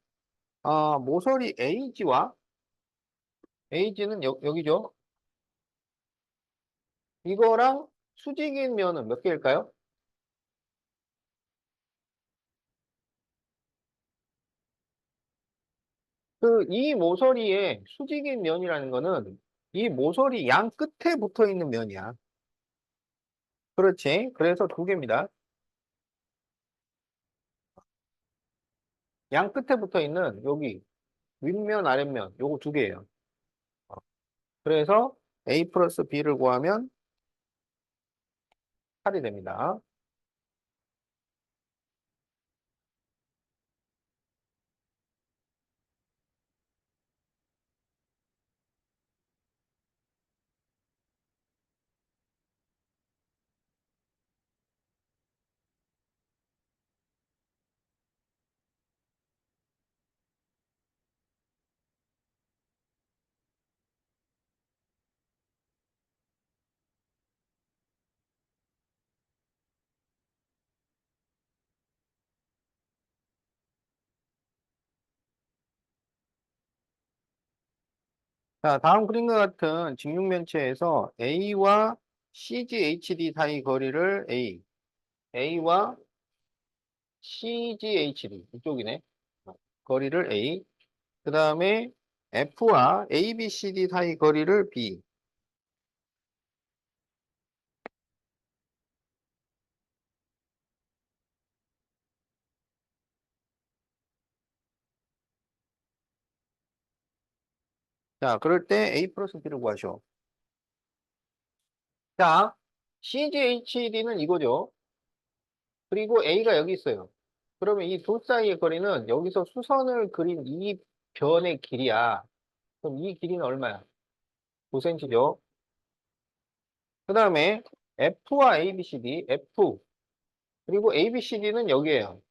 모서리 AG와 AG는 여기죠. 이거랑 수직인 면은 몇 개일까요? 이 모서리에 수직인 면이라는 거는 이 모서리 양 끝에 붙어 있는 면이야. 그렇지. 그래서 2개입니다. 양 끝에 붙어 있는 여기 윗면, 아랫면 요거 2개예요. 그래서 A 플러스 B를 구하면 8이 됩니다. 자, 다음 그림과 같은 직육면체에서 A와 CGHD 사이 거리를 A와 CGHD 이쪽이네. 거리를 A. 그 다음에 F와 ABCD 사이 거리를 B. 자, 그럴 때 A 플러스 B를 구하셔. 자, CGHD는 이거죠. 그리고 A가 여기 있어요. 그러면 이 둘 사이의 거리는 여기서 수선을 그린 이 변의 길이야. 그럼 이 길이는 얼마야? 9cm죠. 그 다음에 F와 ABCD, F, 그리고 ABCD는 여기에요.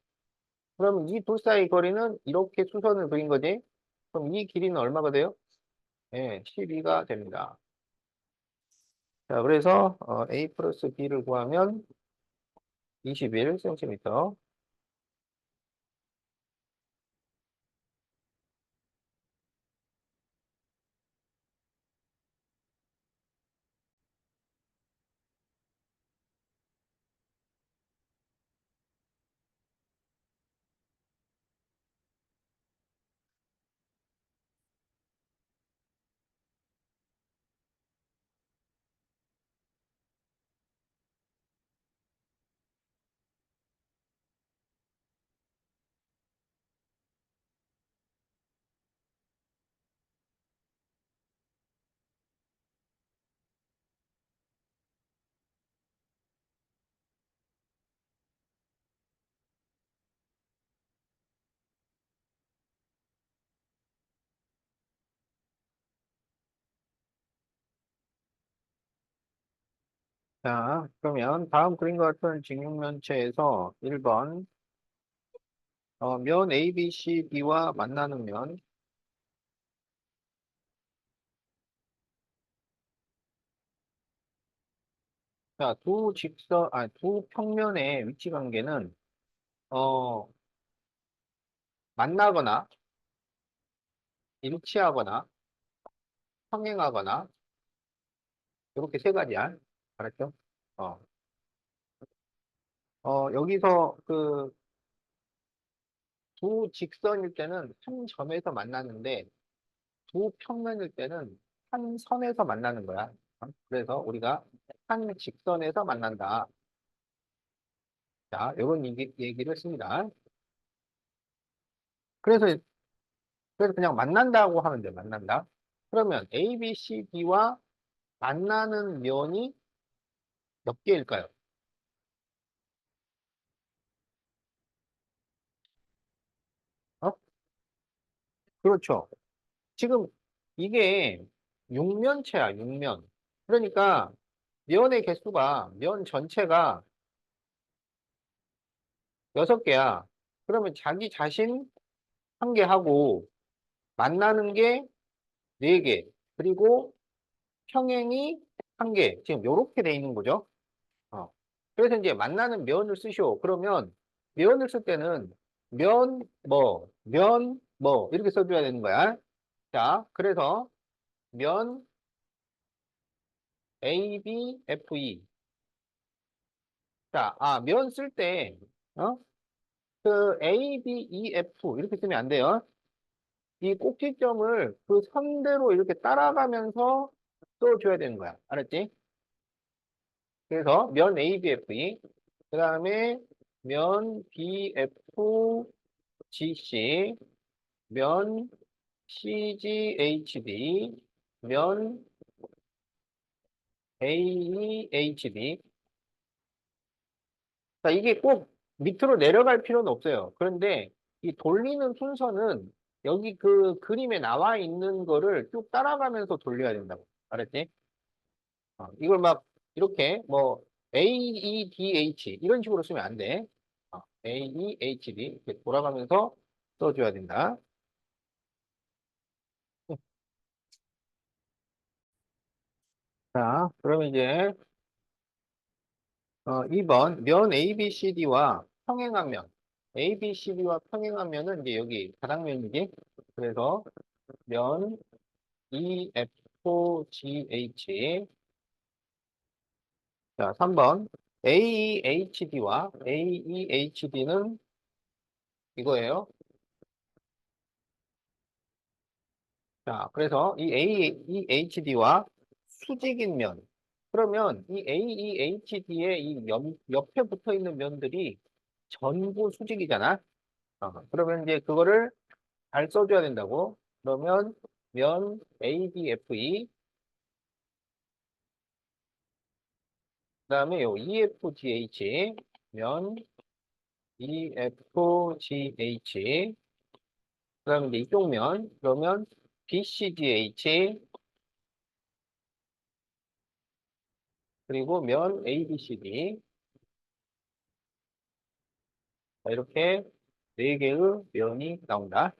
그러면 이 둘 사이 거리는 이렇게 수선을 그린 거지. 그럼 이 길이는 얼마가 돼요? 네, 12가 됩니다. 자, 그래서 A 플러스 B를 구하면 21cm. 자, 그러면 다음 그림과 같은 직육면체에서 1번, 면 ABCD와 만나는 면, 자, 두 평면의 위치 관계는, 어, 만나거나, 일치하거나, 평행하거나, 이렇게 세 가지야. 알았죠? 어, 여기서 그 두 직선일 때는 한 점에서 만나는데, 두 평면일 때는 한 선에서 만나는 거야. 그래서 우리가 한 직선에서 만난다. 자, 이런 얘기를 했습니다. 그래서, 그래서 그냥 만난다고 하면 돼, 만난다. 그러면 A, B, C, D와 만나는 면이 몇 개일까요? 어? 그렇죠. 지금 이게 육면체야, 육면. 그러니까 면의 개수가, 면 전체가 6개야. 그러면 자기 자신 한 개 하고, 만나는 게 4개. 그리고 평행이 한 개. 지금 요렇게 돼 있는 거죠. 어. 그래서 이제 만나는 면을 쓰시오. 그러면 면을 쓸 때는 이렇게 써줘야 되는 거야. 자, 그래서 면 A, B, F, E. 자, 면 쓸 때, 어? 그 A, B, E, F 이렇게 쓰면 안 돼요. 이 꼭지점을 그 선대로 이렇게 따라가면서 써줘야 되는 거야. 알았지? 그래서 면 ABFE, 그 다음에 면 BFGC, 면 CGHD, 면 AEHD. 자, 이게 꼭 밑으로 내려갈 필요는 없어요. 그런데 이 돌리는 순서는 여기 그 그림에 나와 있는 거를 쭉 따라가면서 돌려야 된다고. 알았지? 이걸 막 이렇게 뭐 AEDH 이런 식으로 쓰면 안 돼. AEHD 이렇게 돌아가면서 써줘야 된다. 자, 그러면 이제 2번 면 ABCD와 평행한 면. ABCD와 평행한 면은 이제 여기 바닥면이지. 그래서 면 EFGH. 자, 3번 AEHD와 AEHD는 이거예요. 자, 그래서 이 AEHD와 수직인 면. 그러면 이 AEHD의 이 옆에 붙어 있는 면들이 전부 수직이잖아. 그러면 이제 그거를 잘 써줘야 된다고. 그러면 면 ADFE, 그다음에 요 EFGH, 면 EFGH, 그다음에 이제 이쪽 면, 그러면 BCGH, 그리고 면 ABCD. 자, 이렇게 네 개의 면이 나온다.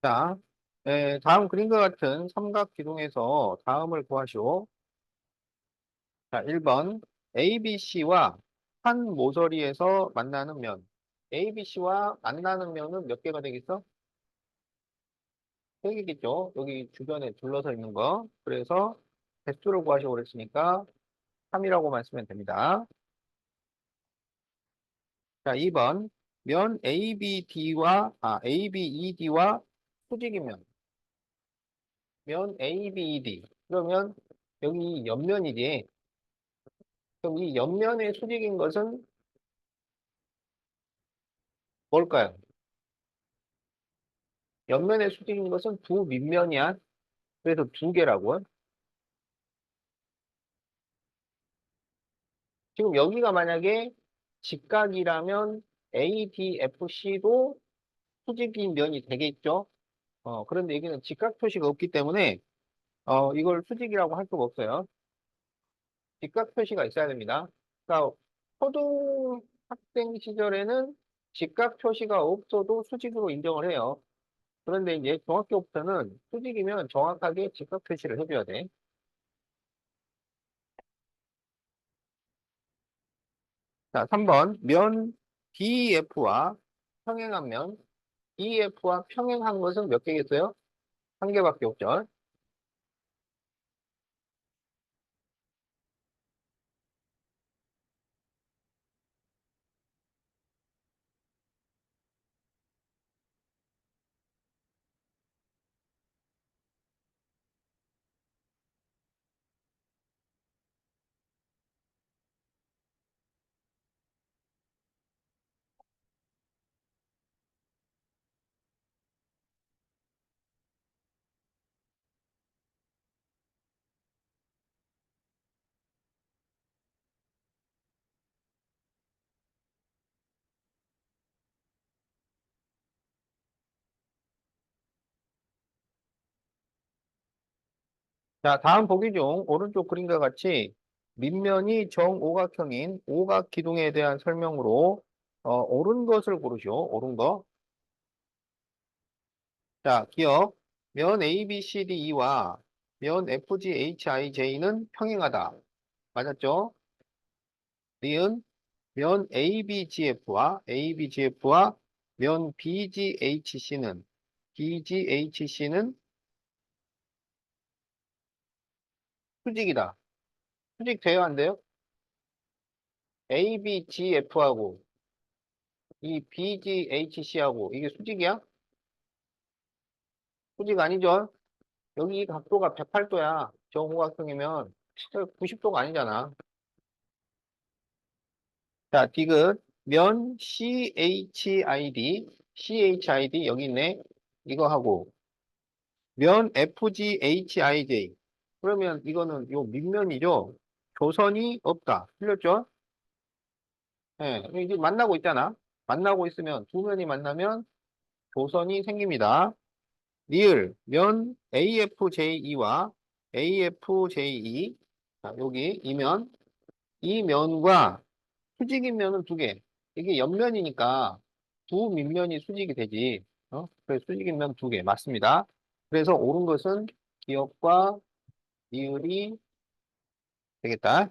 자, 다음 그림과 같은 삼각 기둥에서 다음을 구하시오. 자, 1번 ABC와 한 모서리에서 만나는 면. ABC와 만나는 면은 몇 개가 되겠어? 3개겠죠? 여기 주변에 둘러서 있는 거. 그래서 개수를 구하시고 그랬으니까 3이라고 말씀하면 됩니다. 자, 2번 면 ABED와 수직이면 면 ABED. 그러면 여기 옆면이지. 그럼 이 옆면의 수직인 것은 뭘까요? 옆면의 수직인 것은 두 밑면이야. 그래서 두 개라고. 지금 여기가 만약에 직각이라면 ADFC도 수직인 면이 되겠죠? 그런데 여기는 직각 표시가 없기 때문에 이걸 수직이라고 할 수가 없어요. 직각 표시가 있어야 됩니다. 그러니까 초등학생 시절에는 직각 표시가 없어도 수직으로 인정을 해요. 그런데 이제 중학교부터는 수직이면 정확하게 직각 표시를 해줘야 돼. 자, 3번. 면 DEF와 평행한 면, DEF와 평행한 것은 몇 개겠어요? 한 개밖에 없죠. 자, 다음 보기 중 오른쪽 그림과 같이 밑면이 정오각형인 오각 기둥에 대한 설명으로 옳은 것을 고르시오. 옳은 거. 자, 기억. 면 ABCDE와 면 FGHIJ는 평행하다. 맞았죠? 니은 면 ABGF와 면 BGHC는 수직이다. 수직 돼요, 안 돼요? ABGF하고 이 BGHC하고 이게 수직이야? 수직 아니죠? 여기 이 각도가 108도야. 정오각형이면 90도가 아니잖아. 자, 디귿 면 CHID 여기 있네. 이거 하고 면 FGHIJ 그러면 이거는 요 밑면이죠. 조선이 없다. 틀렸죠? 예, 이게 만나고 있잖아. 만나고 있으면 두 면이 만나면 조선이 생깁니다. 리을 면 AFJE와 AFJE 자, 여기 이면 이 면과 수직인 면은 두 개. 이게 옆면이니까 두 밑면이 수직이 되지. 그래서 수직인 면 두 개. 맞습니다. 그래서 옳은 것은 기역과 이을이 되겠다.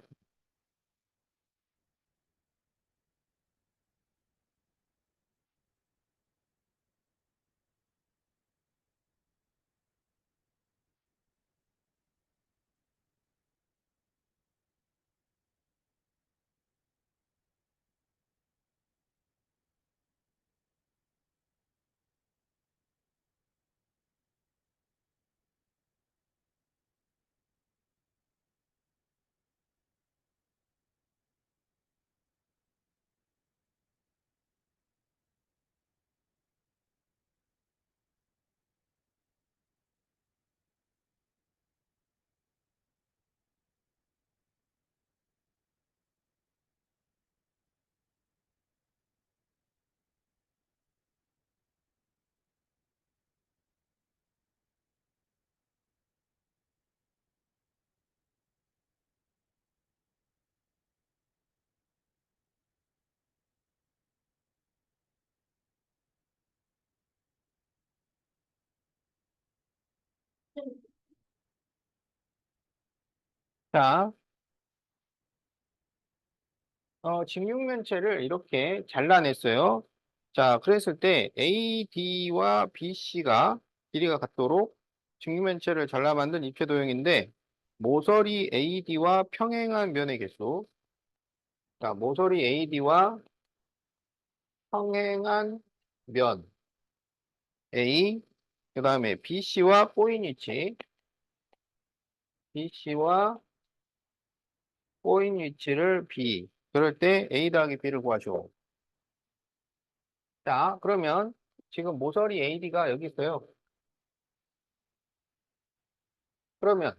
자, 직육면체를 이렇게 잘라냈어요. 자, 그랬을 때 AD와 BC가 길이가 같도록 직육면체를 잘라 만든 입체 도형인데 모서리 AD와 평행한 면의 개수. 자, 모서리 AD와 평행한 면 A, 그 다음에 BC와 꼬인 위치, BC와 꼬인 위치를 B. 그럴 때 A 더하기 B를 구하죠. 자, 그러면 지금 모서리 AD가 여기 있어요. 그러면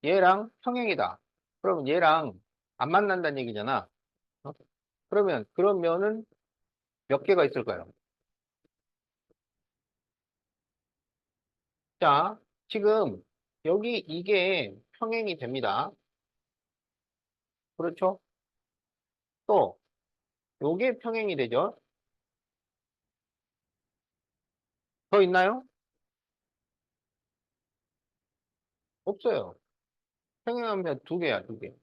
얘랑 평행이다. 그러면 얘랑 안 만난다는 얘기잖아. 어? 그러면 그런 면은 몇 개가 있을까요? 자, 지금 여기 이게 평행이 됩니다. 그렇죠? 또 요게 평행이 되죠? 더 있나요? 없어요. 평행하면 두 개야, 두 개.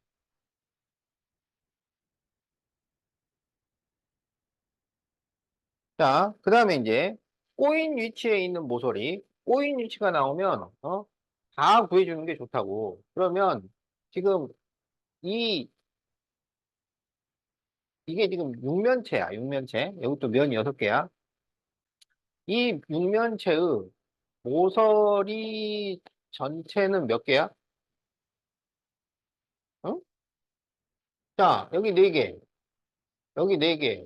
자, 그 다음에 이제 꼬인 위치에 있는 모서리, 꼬인 위치가 나오면 다 구해주는 게 좋다고. 그러면 지금 이 이게 지금 육면체야, 육면체. 이것도 면이 6개야. 이 육면체의 모서리 전체는 몇 개야? 응? 자, 여기 4개, 여기 4개.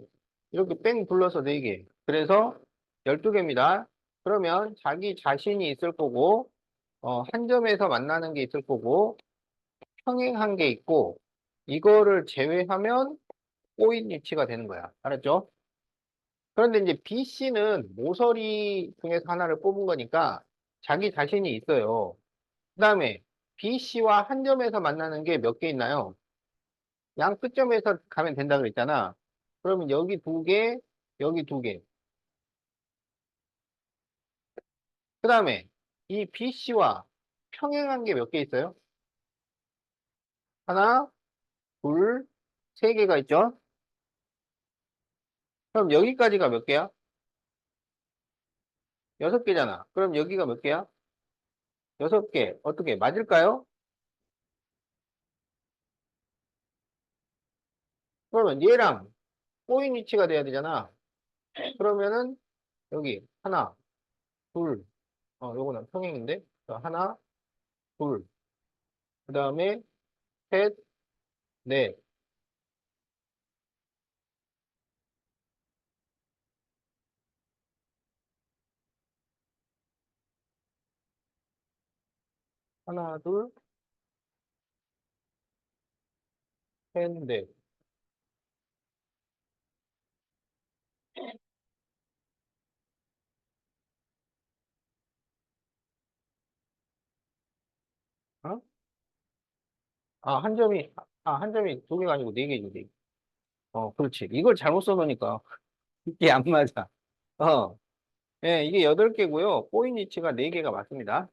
이렇게 뺑 둘러서 4개. 그래서 12개입니다. 그러면 자기 자신이 있을 거고, 한 점에서 만나는 게 있을 거고, 평행한 게 있고, 이거를 제외하면 꼬인 위치가 되는 거야. 알았죠? 그런데 이제 BC는 모서리 중에서 하나를 뽑은 거니까 자기 자신이 있어요. 그 다음에 BC와 한 점에서 만나는 게 몇 개 있나요? 양 끝점에서 가면 된다 그랬잖아. 그러면 여기 2개, 여기 2개. 그 다음에 이 BC와 평행한 게 몇 개 있어요? 하나, 둘, 3개가 있죠? 그럼 여기까지가 몇 개야? 6개잖아. 그럼 여기가 몇 개야? 6개. 어떻게, 맞을까요? 그러면 얘랑 꼬인 위치가 돼야 되잖아. 그러면은 여기 하나, 둘, 요거는 평행인데 하나, 둘, 그 다음에 셋, 넷, 하나, 둘, 셋, 넷. 어? 한 점이 2개가 아니고 4개지, 4개. 그렇지. 이걸 잘못 써놓으니까 이게 안 맞아. 어, 예, 이게 8개고요. 꼬인 위치가 4개가 맞습니다.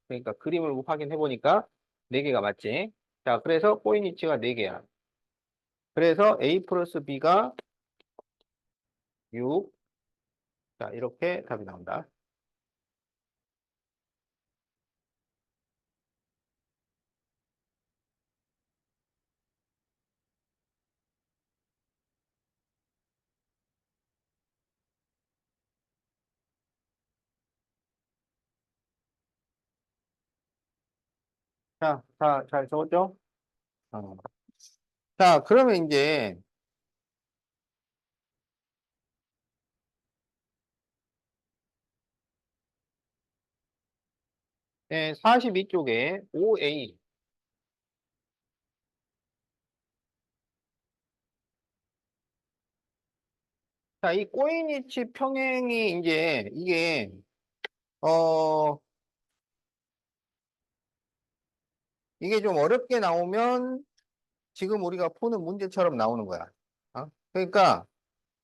그러니까 그림을 확인해 보니까 4개가 맞지. 자, 그래서 꼬인 위치가 4개야. 그래서 A 플러스 B가 6. 자, 이렇게 답이 나온다. 자, 잘 적었죠? 어. 자, 그러면 이제 42쪽에 OA. 자, 이 꼬인위치 평행이 이제 어, 이게 좀 어렵게 나오면 지금 우리가 푸는 문제처럼 나오는 거야. 그러니까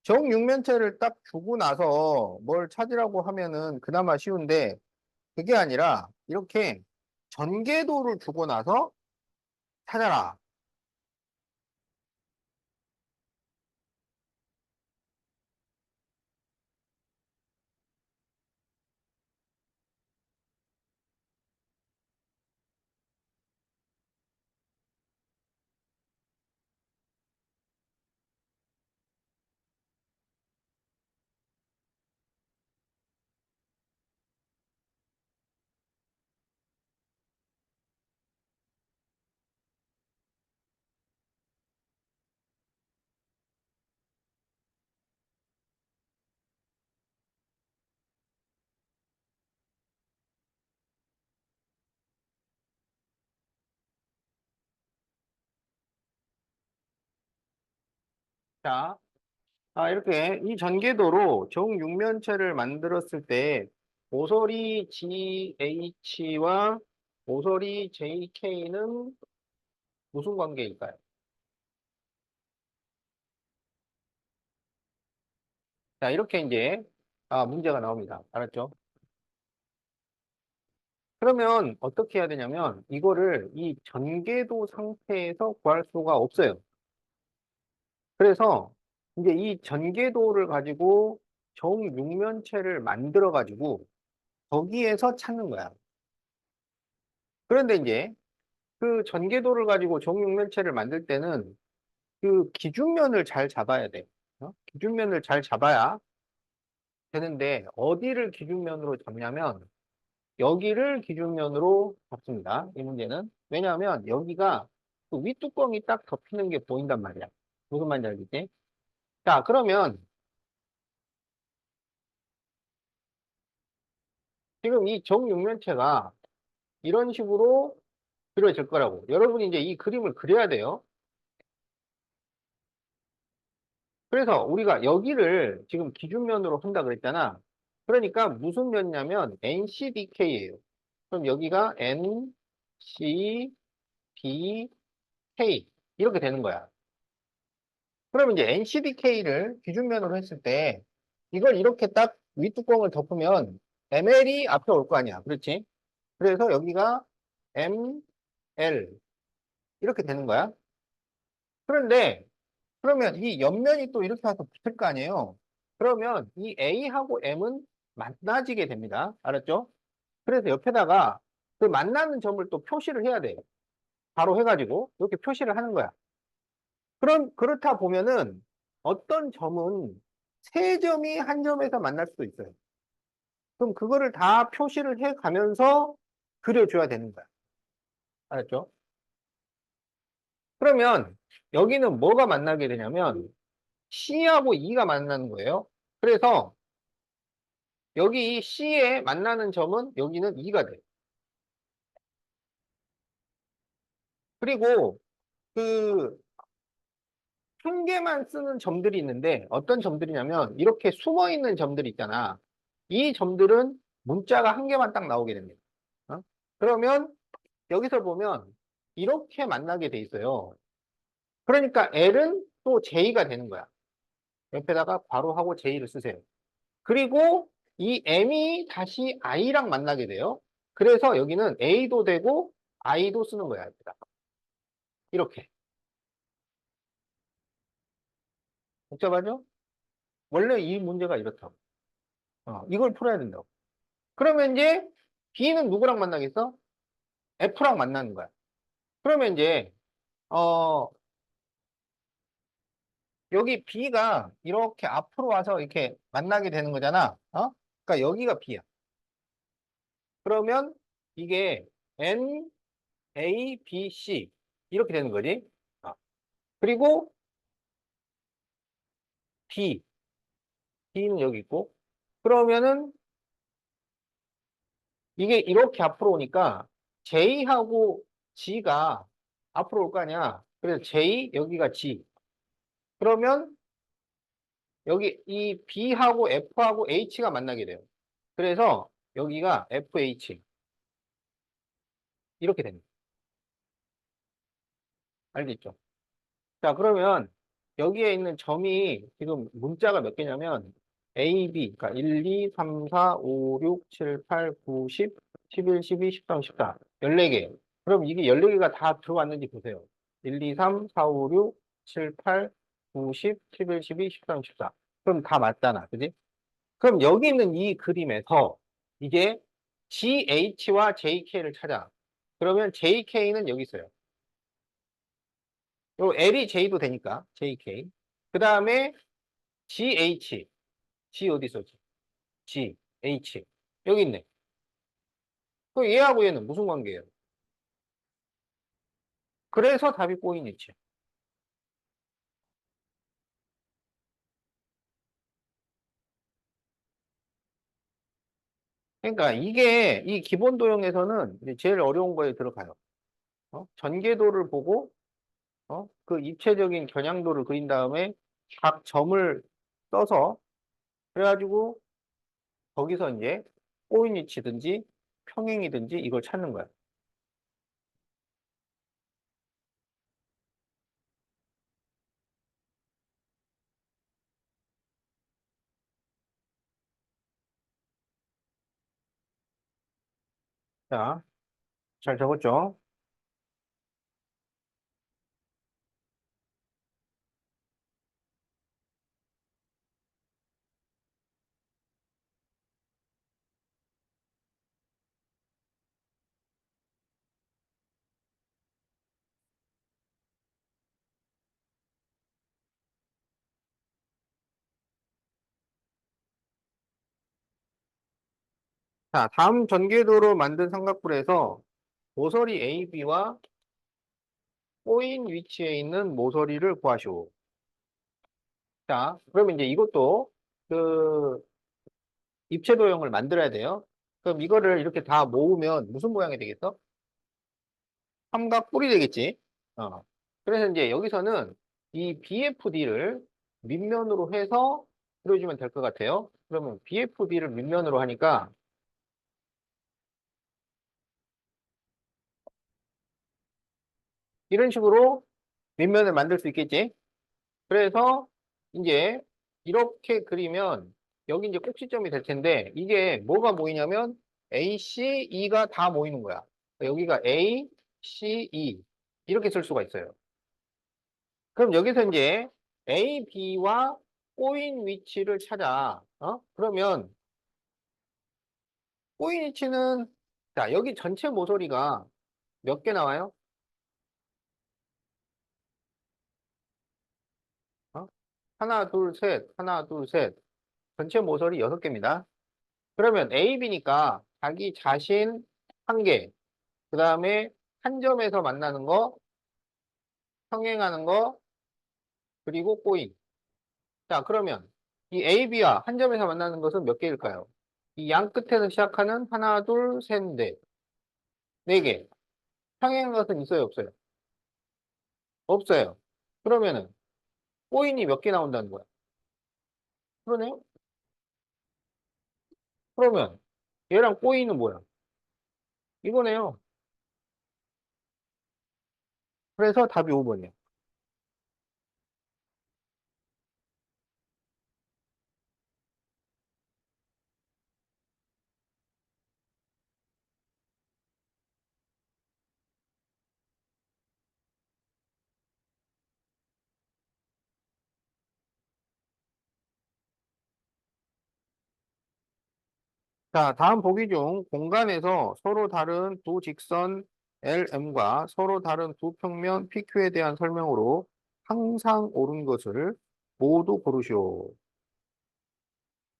정육면체를 딱 주고 나서 뭘 찾으라고 하면은 그나마 쉬운데 그게 아니라 이렇게 전개도를 주고 나서 찾아라. 자, 이렇게 이 전개도로 정육면체를 만들었을 때 모서리 GH와 모서리 JK는 무슨 관계일까요? 자, 이렇게 이제 문제가 나옵니다. 알았죠? 그러면 어떻게 해야 되냐면 이거를 이 전개도 상태에서 구할 수가 없어요. 그래서 이제 이 전개도를 가지고 정육면체를 만들어 가지고 거기에서 찾는 거야. 그런데 이제 그 전개도를 가지고 정육면체를 만들 때는 그 기준면을 잘 잡아야 돼. 기준면을 잘 잡아야 되는데 어디를 기준면으로 잡냐면 여기를 기준면으로 잡습니다. 이 문제는. 왜냐하면 여기가 그 윗뚜껑이 딱 덮이는 게 보인단 말이야. 무슨 말인지 알겠지? 자, 그러면 지금 이 정육면체가 이런 식으로 그려질 거라고. 여러분이 이제 이 그림을 그려야 돼요. 그래서 우리가 여기를 지금 기준면으로 한다 그랬잖아. 그러니까 무슨 면이냐면 NCDK예요. 그럼 여기가 NCDK 이렇게 되는 거야. 그럼 이제 NCDK를 기준면으로 했을 때 이걸 이렇게 딱 윗뚜껑을 덮으면 ML이 앞에 올 거 아니야. 그렇지? 그래서 여기가 ML 이렇게 되는 거야. 그런데 그러면 이 옆면이 또 이렇게 와서 붙을 거 아니에요. 그러면 이 A하고 M은 만나지게 됩니다. 알았죠? 그래서 옆에다가 그 만나는 점을 또 표시를 해야 돼요. 바로 해가지고 이렇게 표시를 하는 거야. 그렇다 보면은 어떤 점은 세 점이 한 점에서 만날 수도 있어요. 그럼 그거를 다 표시를 해 가면서 그려줘야 되는 거야. 알았죠? 그러면 여기는 뭐가 만나게 되냐면 C하고 E가 만나는 거예요. 그래서 여기 C에 만나는 점은 여기는 E가 돼요. 그리고 그 한 개만 쓰는 점들이 있는데 어떤 점들이냐면 이렇게 숨어 있는 점들이 있잖아. 이 점들은 문자가 한 개만 딱 나오게 됩니다. 어? 그러면 여기서 보면 이렇게 만나게 돼 있어요. 그러니까 L은 또 J가 되는 거야. 옆에다가 괄호하고 J를 쓰세요. 그리고 이 M이 다시 I랑 만나게 돼요. 그래서 여기는 A도 되고 I도 쓰는 거야. 여기다가. 이렇게. 복잡하죠? 원래 이 문제가 이렇다고. 이걸 풀어야 된다고. 그러면 이제 B는 누구랑 만나겠어? F랑 만나는 거야. 그러면 이제 어 여기 B가 이렇게 앞으로 와서 이렇게 만나게 되는 거잖아. 그러니까 여기가 B야. 그러면 이게 N, A, B, C 이렇게 되는 거지. 어. 그리고 D, D는 여기 있고. 그러면은 이게 이렇게 앞으로 오니까 J하고 G가 앞으로 올 거 아니야. 그래서 J, 여기가 G. 그러면 여기 이 B하고 F하고 H가 만나게 돼요. 그래서 여기가 FH 이렇게 됩니다. 알겠죠? 자, 그러면 여기에 있는 점이 지금 문자가 몇 개냐면 A, B, 그러니까 1, 2, 3, 4, 5, 6, 7, 8, 9, 10, 11, 12, 13, 14, 14개. 그럼 이게 14개가 다 들어왔는지 보세요. 1, 2, 3, 4, 5, 6, 7, 8, 9, 10, 11, 12, 13, 14. 그럼 다 맞잖아. 그지? 그럼 여기 있는 이 그림에서 이제 GH와 JK를 찾아. 그러면 JK는 여기 있어요. 그리고 L이 J도 되니까 JK. 그 다음에 GH. G 어디 있어? G, H. 여기 있네. 그럼 얘하고 얘는 무슨 관계예요? 그래서 답이 꼬인 위치. 그러니까 이게 이 기본 도형에서는 이제 제일 어려운 거에 들어가요. 전개도를 보고 그 입체적인 겨냥도를 그린 다음에 각 점을 써서 그래가지고 거기서 이제 꼬인 위치든지 평행이든지 이걸 찾는 거야. 자, 잘 적었죠? 자, 다음 전개도로 만든 삼각뿔에서 모서리 AB와 꼬인 위치에 있는 모서리를 구하시오. 자, 그러면 이제 이것도 그 입체 도형을 만들어야 돼요. 그럼 이거를 이렇게 다 모으면 무슨 모양이 되겠어? 삼각뿔이 되겠지. 어. 그래서 이제 여기서는 이 BFD를 밑면으로 해서 그려주면 될 것 같아요. 그러면 BFD를 밑면으로 하니까 이런 식으로 밑면을 만들 수 있겠지. 그래서 이제 이렇게 그리면 여기 이제 꼭지점이 될 텐데 이게 뭐가 모이냐면 AC, E가 다 모이는 거야. 여기가 A, C, E 이렇게 쓸 수가 있어요. 그럼 여기서 이제 A, B와 꼬인 위치를 찾아. 그러면 꼬인 위치는 자 여기 전체 모서리가 몇 개 나와요? 어? 하나, 둘, 셋, 하나, 둘, 셋. 전체 모서리 6개입니다. 그러면 A, B니까 자기 자신 한 개, 그 다음에 한 점에서 만나는 거, 평행하는 거, 그리고 꼬인. 자, 그러면 이 A, B와 한 점에서 만나는 것은 몇 개일까요? 이 양 끝에서 시작하는 하나, 둘, 셋, 넷, 네 개. 평행한 것은 있어요, 없어요? 없어요. 그러면은 꼬인이 몇 개 나온다는 거야? 그러네요? 그러면 얘랑 꼬인은 뭐야? 이거네요. 그래서 답이 5번이에요. 자, 다음 보기 중 공간에서 서로 다른 두 직선 LM과 서로 다른 두 평면 PQ에 대한 설명으로 항상 옳은 것을 모두 고르시오.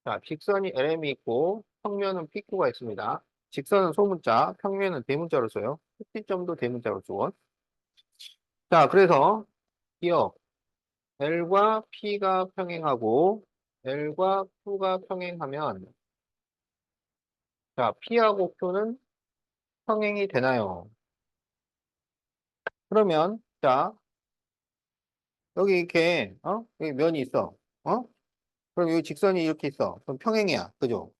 자, 직선이 LM이 있고 평면은 PQ가 있습니다. 직선은 소문자, 평면은 대문자로 써요. 꼭지점도 대문자로 쓰고. 자, 그래서 기억 L과 P가 평행하고 L과 Q가 평행하면 자, P하고 Q는 평행이 되나요? 그러면 자 여기 이렇게 여기 면이 있어. 그럼 여기 직선이 이렇게 있어. 그럼 평행이야. 그죠?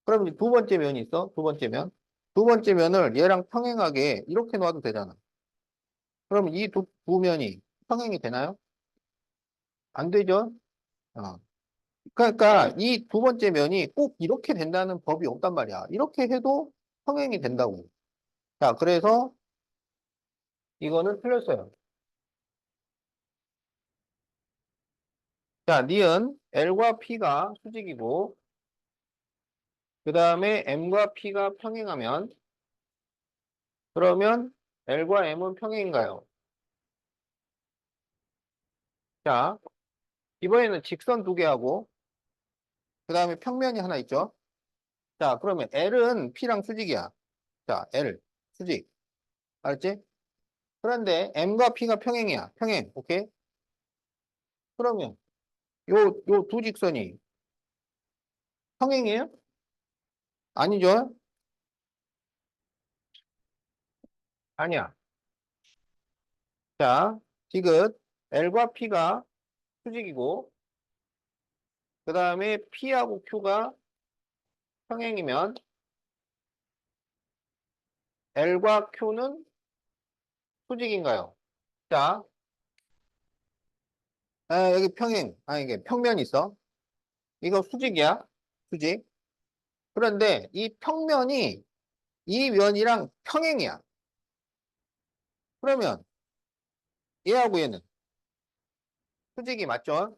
그럼 이제 두 번째 면이 있어. 두 번째 면. 두 번째 면을 얘랑 평행하게 이렇게 놔도 되잖아. 그럼 이 두 면이 평행이 되나요? 안 되죠? 어. 그러니까 이 두 번째 면이 꼭 이렇게 된다는 법이 없단 말이야. 이렇게 해도 평행이 된다고. 자, 그래서 이거는 틀렸어요. 자, 니은 L과 P가 수직이고 그 다음에 M과 P가 평행하면 그러면 L과 M은 평행인가요? 자, 이번에는 직선 두 개하고 그 다음에 평면이 하나 있죠. 자, 그러면 L은 P랑 수직이야. 자, L 수직. 알았지? 그런데 M과 P가 평행이야. 평행. 오케이? 그러면 요 두 직선이 평행이에요? 아니죠? 아니야. 자, 지금 L과 P가 수직이고, 그 다음에 P하고 Q가 평행이면 L과 Q는 수직인가요? 자, 여기 평행, 이게 평면이 있어. 이거 수직이야. 수직. 그런데 이 평면이 이 면이랑 평행이야. 그러면 얘하고 얘는 수직이 맞죠?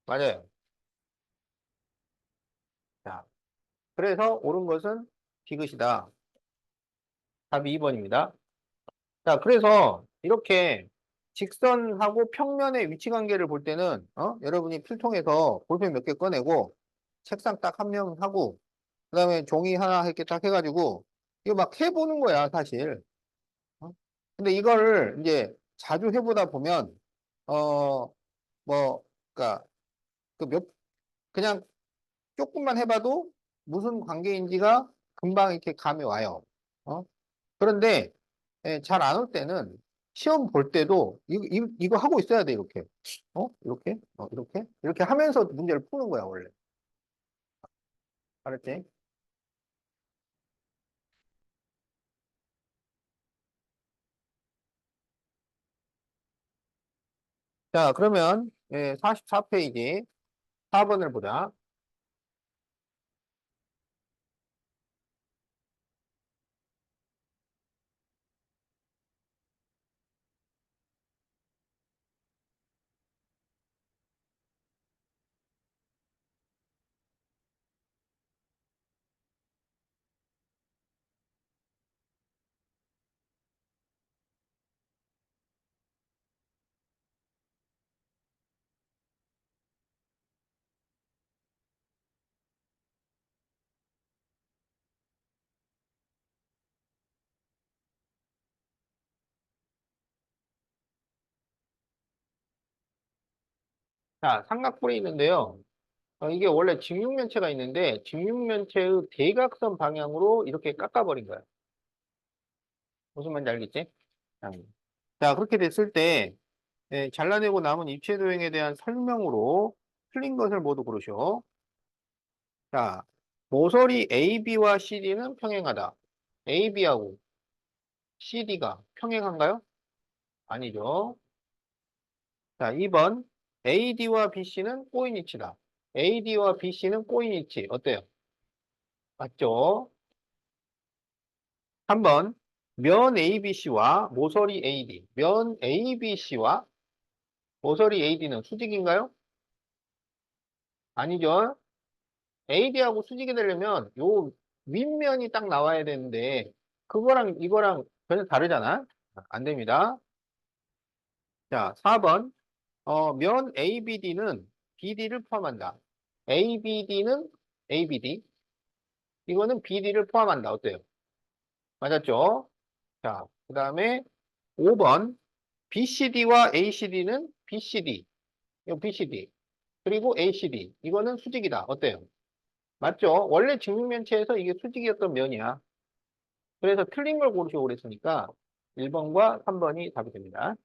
맞아요. 자, 그래서 옳은 것은 디귿이다. 답이 2번입니다. 자, 그래서 이렇게 직선하고 평면의 위치 관계를 볼 때는, 여러분이 필통에서 볼펜 몇 개 꺼내고, 책상 딱 한 명 하고, 그 다음에 종이 하나 이렇게 딱 해가지고, 이거 막 해보는 거야, 사실. 어? 근데 이거를 이제 자주 해보다 보면, 어, 뭐, 그니까, 그 그냥 조금만 해봐도 무슨 관계인지가 금방 이렇게 감이 와요. 어? 그런데 잘 안 올 때는 시험 볼 때도 이거 하고 있어야 돼, 이렇게. 이렇게? 이렇게? 이렇게 하면서 문제를 푸는 거야, 원래. 알았지? 자, 그러면 44페이지 4번을 보자. 자, 삼각뿔이 있는데요. 이게 원래 직육면체가 있는데 직육면체의 대각선 방향으로 이렇게 깎아버린 거야. 무슨 말인지 알겠지? 자, 그렇게 됐을 때 잘라내고 남은 입체 도형에 대한 설명으로 틀린 것을 모두 고르시오. 자, 모서리 AB와 CD는 평행하다. AB하고 CD가 평행한가요? 아니죠. 자, 2번 AD와 BC는 꼬인위치다. AD와 BC는 꼬인위치 어때요? 맞죠? 3번 면 ABC와 모서리 AD. 면 ABC와 모서리 AD는 수직인가요? 아니죠. AD하고 수직이 되려면 요 윗면이 딱 나와야 되는데 그거랑 이거랑 전혀 다르잖아. 안 됩니다. 자, 4번. 면 ABD는 BD를 포함한다. ABD는 ABD. 이거는 BD를 포함한다. 어때요? 맞았죠? 자, 그 다음에 5번. BCD와 ACD는 BCD. 이거 BCD. 그리고 ACD. 이거는 수직이다. 어때요? 맞죠? 원래 직육면체에서 이게 수직이었던 면이야. 그래서 틀린 걸 고르시고 그랬으니까 1번과 3번이 답이 됩니다.